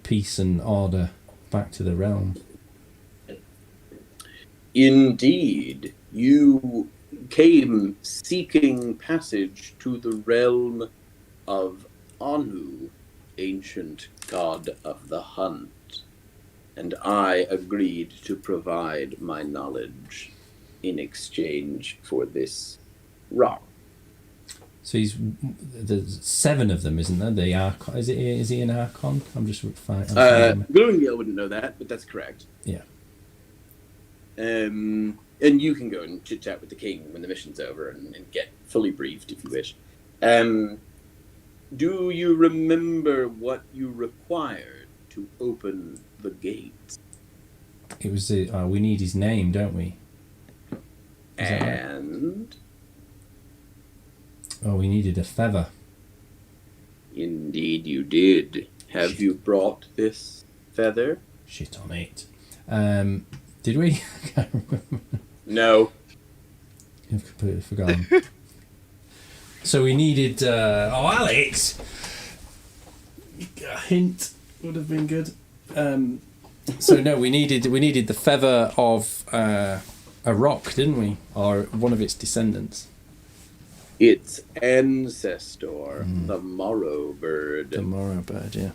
peace and order back to the realm. Indeed, you came seeking passage to the realm of Anu, ancient god of the hunt, and I agreed to provide my knowledge in exchange for this rock. So there's 7 of them, isn't there? The Archon, is he an Archon? I'm just fine. Gloomingale wouldn't know that, but that's correct. Yeah. And you can go and chit chat with the king when the mission's over and get fully briefed if you wish. Do you remember what you required to open the gates? It was we need his name, don't we? Is that right? And Oh, we needed a feather. indeed you did. Have you brought this feather? Shit on it. Did we? I can't remember. No. I've completely forgotten. So we needed. Alex! A hint would have been good. So no, we needed the feather of a rock, didn't we? Or one of its descendants. Its ancestor, the morrow bird. The morrow bird, yeah.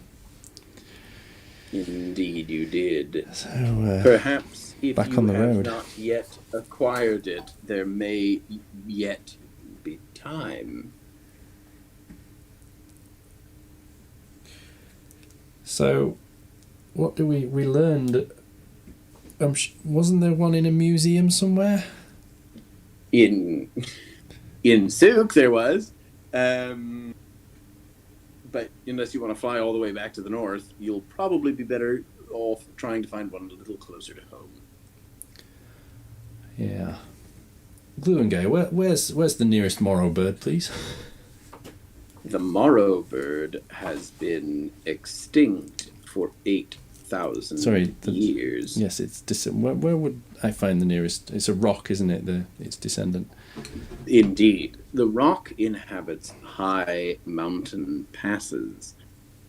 Indeed you did. So Perhaps if back you on the have road. not yet acquired it, there may yet be time. So, what do we learned? Wasn't there one in a museum somewhere? In Souk there was. But unless you want to fly all the way back to the north, you'll probably be better off trying to find one a little closer to home. Yeah. Gluengay, where's the nearest morrow bird, please? The morrow bird has been extinct for 8,000 years. Yes, it's where would I find the nearest? It's a rock, isn't it? Its descendant. Indeed. The rock inhabits high mountain passes.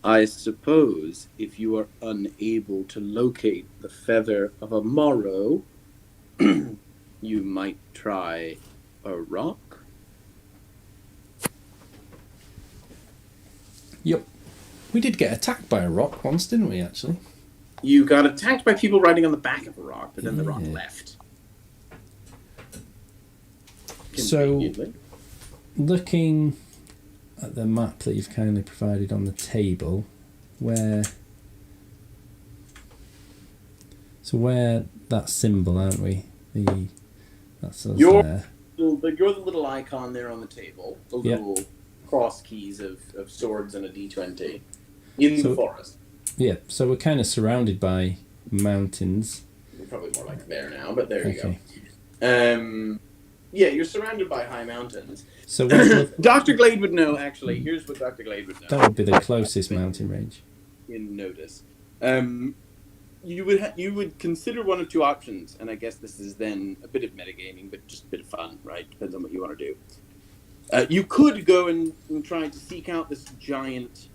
I suppose if you are unable to locate the feather of a morrow, you might try a rock. Yep. We did get attacked by a rock once, didn't we, actually? You got attacked by people riding on the back of a rock, but then the rock Yeah. left. So, Conveniently. looking at the map that you've kindly provided on the table, where that symbol, aren't we? That's us You're- there. But you're the little icon there on the table, the Yeah. little cross keys of swords and a d20 in So- the forest. Yeah, so we're kind of surrounded by mountains. You're probably more like there now, but there you Okay. go. Yeah, you're surrounded by high mountains. So what, Dr. Glade would know, actually. Here's what Dr. Glade would know. that would be the closest mountain range. In notice. You would consider one of two options, and I guess this is then a bit of metagaming, but just a bit of fun, right? Depends on what you want to do. You could go and try to seek out this giant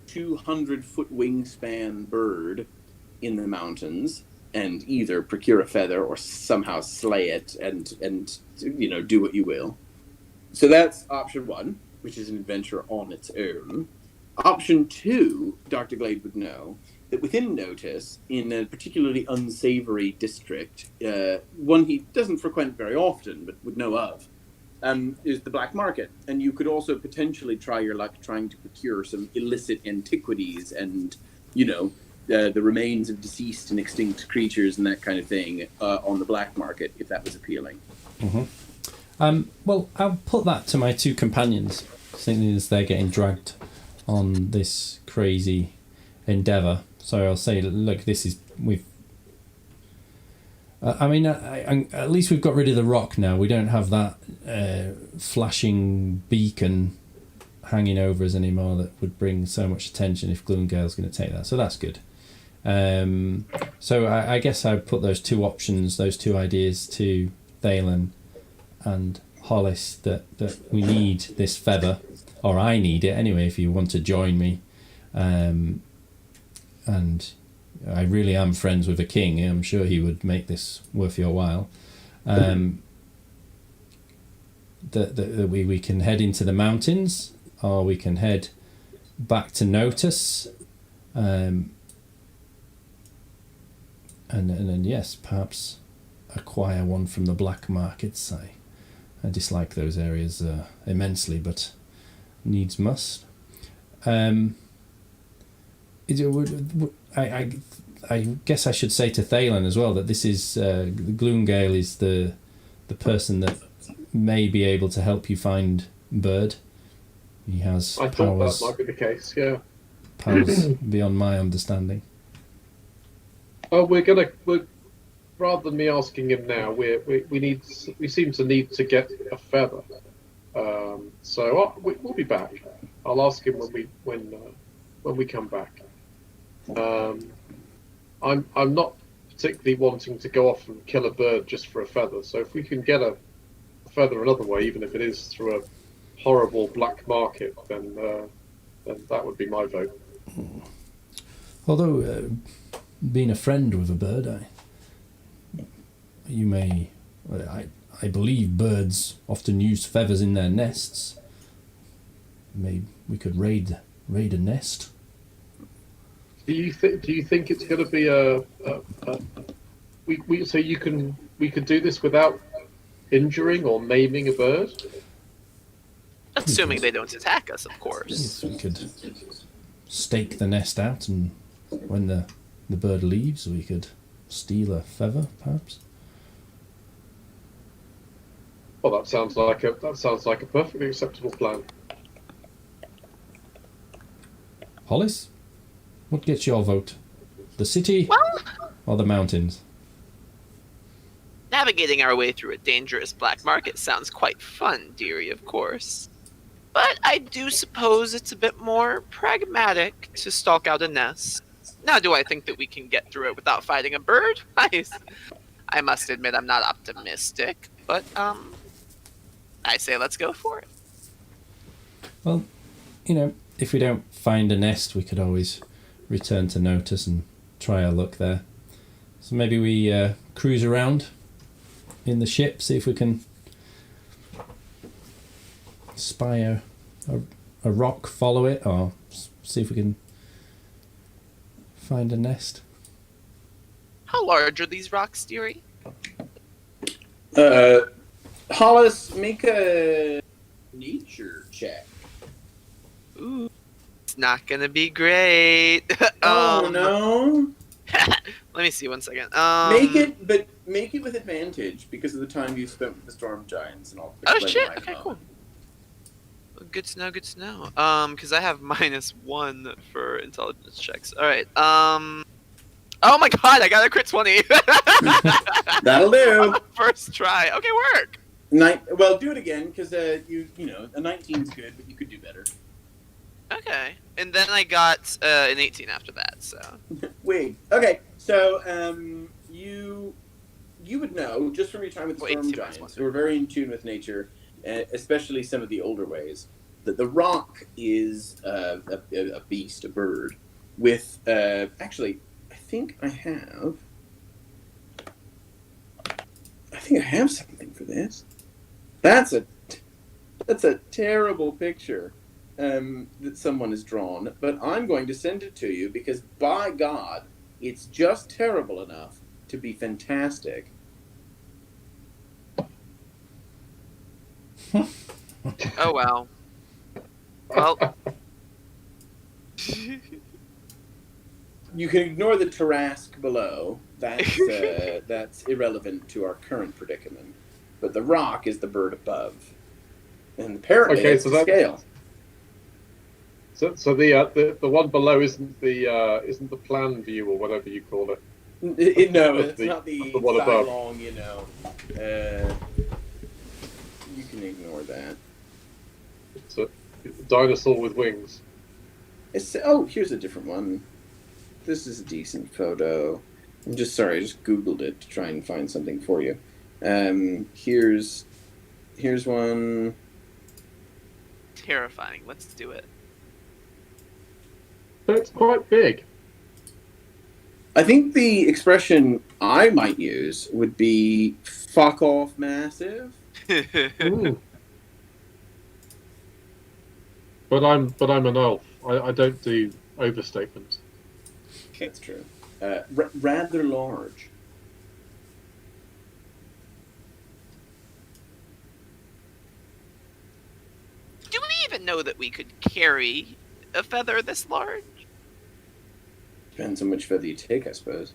200-foot wingspan bird in the mountains, and either procure a feather or somehow slay it, and do what you will. So that's option one, which is an adventure on its own. Option two, Dr. Glade would know that within Notice, in a particularly unsavory district, one he doesn't frequent very often, but would know of, is the black market. And you could also potentially try your luck trying to procure some illicit antiquities and, the remains of deceased and extinct creatures and that kind of thing on the black market, if that was appealing. Well, I'll put that to my two companions, seeing as they're getting dragged on this crazy endeavour. So I'll say, look, at least we've got rid of the rock now. We don't have that flashing beacon hanging over us anymore that would bring so much attention if Gloomgale's going to take that. So that's good. So I guess I would put those two options, those two ideas to Thalen and Hollis that we need this feather, or I need it anyway if you want to join me. And I really am friends with the king. I'm sure he would make this worth your while. That we can head into the mountains, or we can head back to Notice. And then yes, perhaps acquire one from the black markets. I dislike those areas immensely, but needs must. I guess I should say to Thalen as well that this is Gloomgale is the person that may be able to help you find Bird. He has I thought powers, that might be the case, yeah. powers beyond my understanding. Oh, rather than me asking him now, we seem to need to get a feather. So we'll be back. I'll ask him when we come back. I'm not particularly wanting to go off and kill a bird just for a feather. So if we can get a feather another way, even if it is through a horrible black market, then that would be my vote. Although being a friend with a bird, I believe birds often use feathers in their nests. Maybe we could raid a nest. Do you think it's going to be we could do this without injuring or maiming a bird? Assuming they don't attack us, of course. Yes, we could stake the nest out, and when the bird leaves, we could steal a feather, perhaps. Well, that sounds like a perfectly acceptable plan. Hollis, what gets your vote? The city Well, or the mountains? navigating our way through a dangerous black market sounds quite fun, dearie, of course. But I do suppose it's a bit more pragmatic to stalk out a nest. Now, do I think that we can get through it without fighting a bird? I must admit I'm not optimistic, but I say let's go for it. Well, if we don't find a nest, we could always return to Notice and try our luck there. So maybe we cruise around in the ship, see if we can spy a rock, follow it, or see if we can find a nest. How large are these rocks, dearie? Hollis, make a nature check. Ooh, it's not gonna be great. Oh no! Let Let me see 1 second. Make it with advantage because of the time you spent with the storm giants, and I'll Oh explain shit! why in a Okay, moment. cool. Good to know. Good to know. Because I have -1 for intelligence checks. All right. Oh my god! I got a crit 20. That'll do. First try. Okay, work. Well, do it again because you know a 19's good, but you could do better. Okay. And then I got an 18 after that. So. Wait. Okay. So you would know just from your time with the Well, storm 18 minus giants, one. who are very in tune with nature, especially some of the older ways, that the rock is a beast, a bird, with actually, I think I have something for this. That's a terrible picture that someone has drawn, but I'm going to send it to you because, by God, it's just terrible enough to be fantastic. Oh wow. Well. You can ignore the Tarrasque below. That's irrelevant to our current predicament. But the rock is the bird above, and apparently Okay, it's so the that- scale. So the one below isn't the plan view or whatever you call it. No, Of it's the- not the of the one above. sidelong. You know, you can ignore that. It's a dinosaur with wings. Here's a different one. This is a decent photo. I'm just sorry, I just Googled it to try and find something for you. Here's one. Terrifying. Let's do it. So it's quite big. I think the expression I might use would be "fuck off massive." Ooh. But I'm an elf. I don't do overstatements. That's true. Rather large. Do we even know that we could carry a feather this large? Depends on which feather you take, I suppose.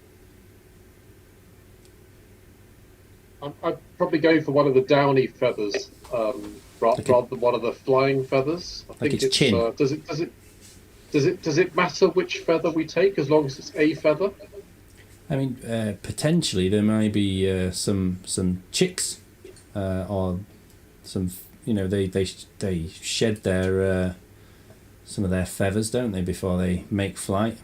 I'd probably go for one of the downy feathers rather than one of the flying feathers. I think its chin. Does it matter which feather we take as long as it's a feather? I mean, potentially there might be some chicks, or some. You know, they shed their some of their feathers, don't they, before they make flight.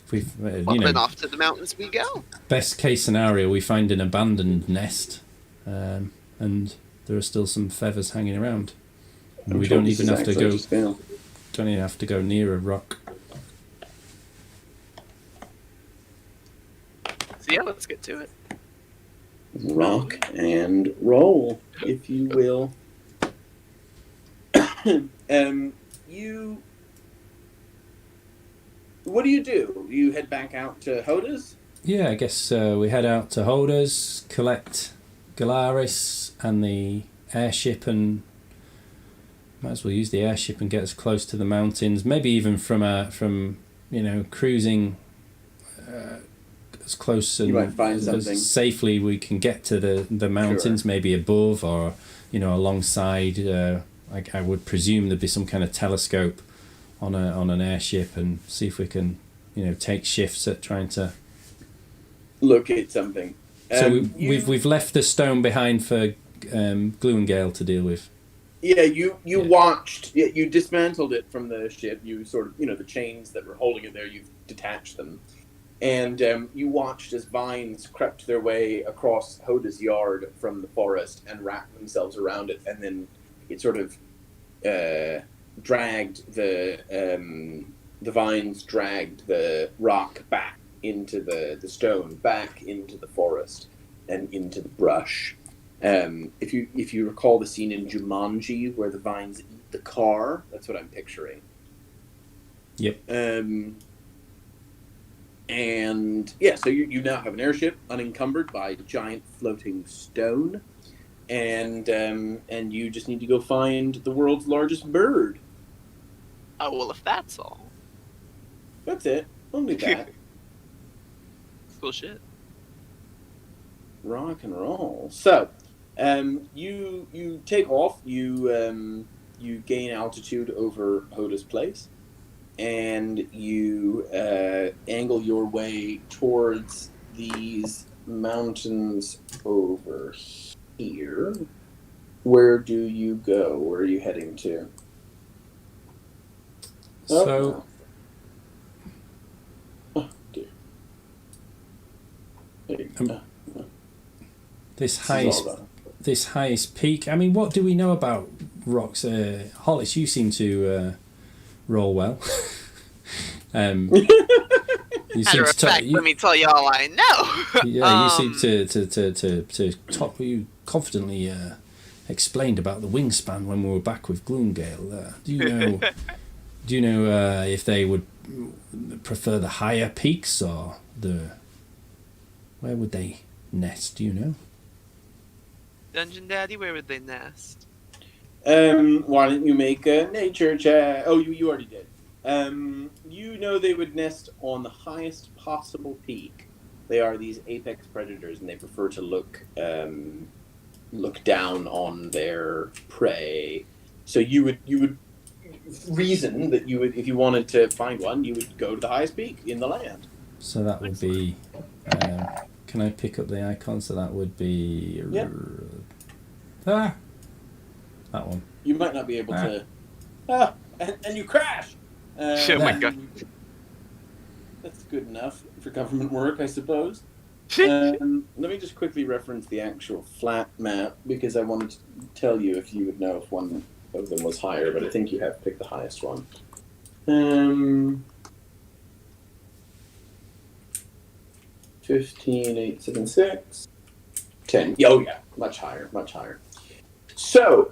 If we've, Well, then off to the mountains we go. best case scenario, we find an abandoned nest, and there are still some feathers hanging around. And we don't even have to go. Don't even have to go near a rock. So yeah, let's get to it. Rock and roll, if you will. What do? You head back out to Hoda's? Yeah, I guess we head out to Holders, collect Galaris and the airship, and might as well use the airship and get as close to the mountains. Maybe even from cruising as close You might and find as something. safely we can get to the mountains. Sure. Maybe above or alongside. I would presume there'd be some kind of telescope on an airship, and see if we can take shifts at trying to. Locate something. So we've left the stone behind for Gloomgale to deal with. Yeah, you watched. You dismantled it from the ship. You sort of, the chains that were holding it there. You've detached them, and you watched as vines crept their way across Hoda's yard from the forest and wrapped themselves around it, and then it sort of dragged the vines dragged the rock back into the stone, back into the forest, and into the brush. If you recall the scene in Jumanji where the vines eat the car, that's what I'm picturing. Yep. And yeah, so you now have an airship unencumbered by giant floating stone, and you just need to go find the world's largest bird. Oh well, if that's all. That's it. Only that. Cool shit. Rock and roll. So, you take off. You gain altitude over Hoda's place, and you angle your way towards these mountains over here. Where do you go? Where are you heading to? So, Oh, dear. There you go. this This is highest all done. this highest peak. I mean, what do we know about rocks? Hollis, you seem to roll well. You Matter seem of to fact, let me tell y'all I know. yeah, you seem to top. You confidently explained about the wingspan when we were back with Gloomgale. Do you know? Do you know if they would prefer the higher peaks or the? Where would they nest? Do you know? Dungeon Daddy, where would they nest? Why don't you make a nature check? Oh, you already did. You know they would nest on the highest possible peak. They are these apex predators, and they prefer to look down on their prey. So you would reason that you would, if you wanted to find one, you would go to the highest peak in the land. So that would be. Can I pick up the icon? So that would be. Yep. That one. You might not be able to. And you crash. Oh my god. That's good enough for government work, I suppose. Let me just quickly reference the actual flat map because I wanted to tell you if you would know if one of them was higher, but I think you have picked the highest one. 15,876. 10. Oh yeah, much higher, much higher. So,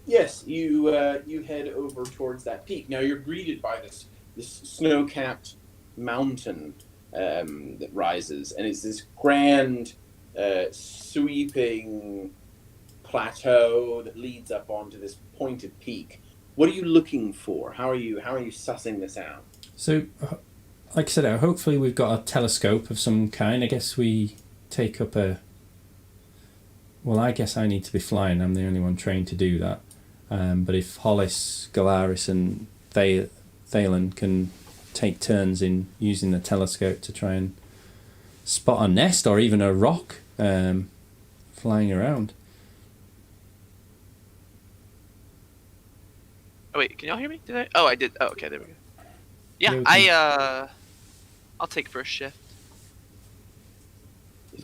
yes, you head over towards that peak. Now you're greeted by this snow-capped mountain that rises, and it's this grand, sweeping plateau that leads up onto this pointed peak. What are you looking for? How are you sussing this out? So, like I said, hopefully we've got a telescope of some kind. I guess we take up a. Well, I guess I need to be flying. I'm the only one trained to do that. But if Hollis, Galaris, and Thalen can take turns in using the telescope to try and spot a nest or even a rock flying around. Oh wait, can y'all hear me? Did I? Oh, I did. Oh, okay, there we go. Yeah, Yeah, I'll take first shift.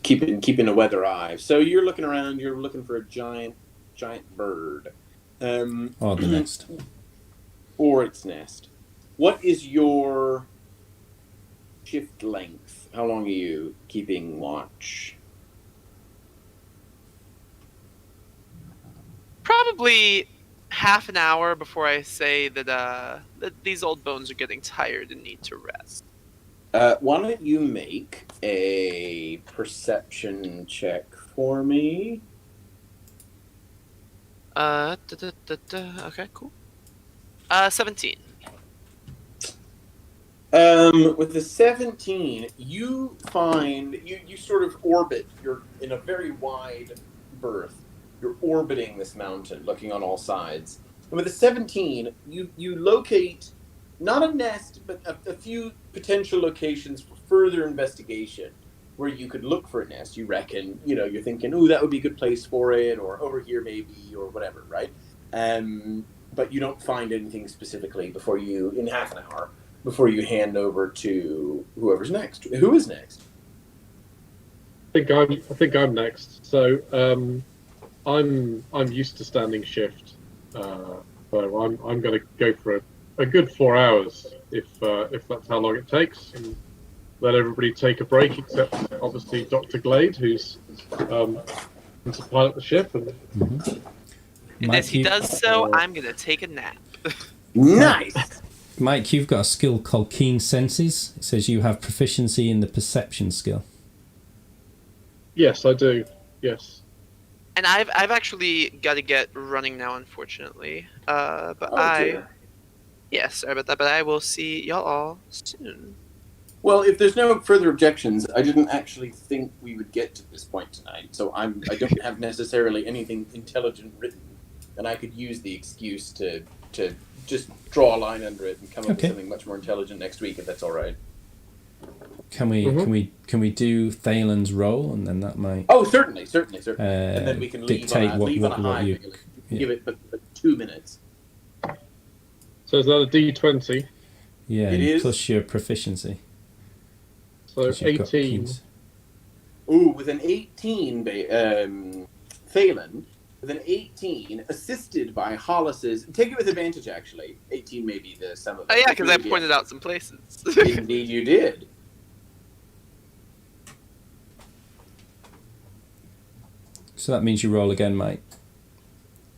Keeping a weather eye. So you're looking around. You're looking for a giant bird, Or the nest. or its nest. What is your shift length? How long are you keeping watch? Probably half an hour before I say that these old bones are getting tired and need to rest. Why don't you make a perception check for me? Okay, cool. 17. With the 17, you find you sort of orbit. You're in a very wide berth. You're orbiting this mountain, looking on all sides. And with the 17, you locate not a nest, but a few potential locations for further investigation where you could look for a nest. You reckon, you're thinking, ooh, that would be a good place for it, or over here maybe, or whatever, right? But you don't find anything specifically in half an hour, before you hand over to whoever's next. Who is next? I think I'm next. So I'm used to standing shift. So I'm going to go for a good 4 hours if that's how long it takes, and let everybody take a break except obviously Dr. Glade, who's to pilot the ship. And And as he does so, I'm gonna take a nap. Nice. Mike, you've got a skill called Keen Senses. It says you have proficiency in the perception skill. yes, I do. Yes. And I've actually got to get running now, unfortunately. But Oh, dear. yes, sorry about that. But I will see y'all all soon. Well, if there's no further objections, I didn't actually think we would get to this point tonight, so I don't have necessarily anything intelligent written, and I could use the excuse to just draw a line under it and come up with something much more intelligent next week, if that's all right. Can we do Thalen's role, and then that might Oh, certainly, and then we can dictate leave on a high. you. Give it but 2 minutes. So is that a D20? Yeah, It is. plus your proficiency. So 'cause you've got 18. keys. Ooh, with an 18, Thalen, with an 18, assisted by Hollis's. Take it with advantage, actually. 18 may be the sum of. Oh yeah, because I pointed out some places. Indeed, you did. So that means you roll again, mate.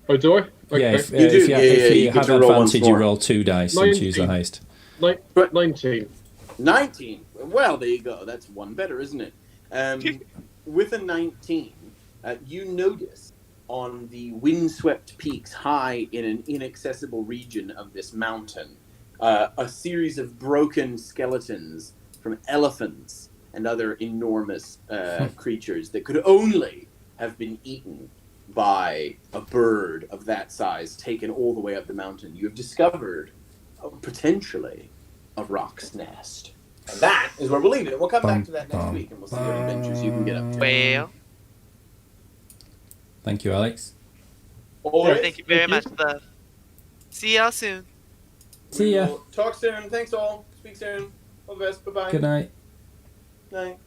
Oh, do I? Okay. Yeah, if You do, if yeah, if you you get have to roll once advantage, you more. roll 2 dice and choose the 19. highest. 19. 19. Well, there you go. That's one better, isn't it? With a 19, you notice on the windswept peaks high in an inaccessible region of this mountain a series of broken skeletons from elephants and other enormous creatures that could only have been eaten by a bird of that size taken all the way up the mountain. You have discovered, potentially, a rock's nest. And that is where we'll leave it. We'll come back to that next week, and we'll see what adventures you can get up to. Well, Thank you, Alex. All right. thank you very much, love. See y'all soon. See ya. We'll talk soon. Thanks all. Speak soon. All the best. Bye-bye. Good night. Night.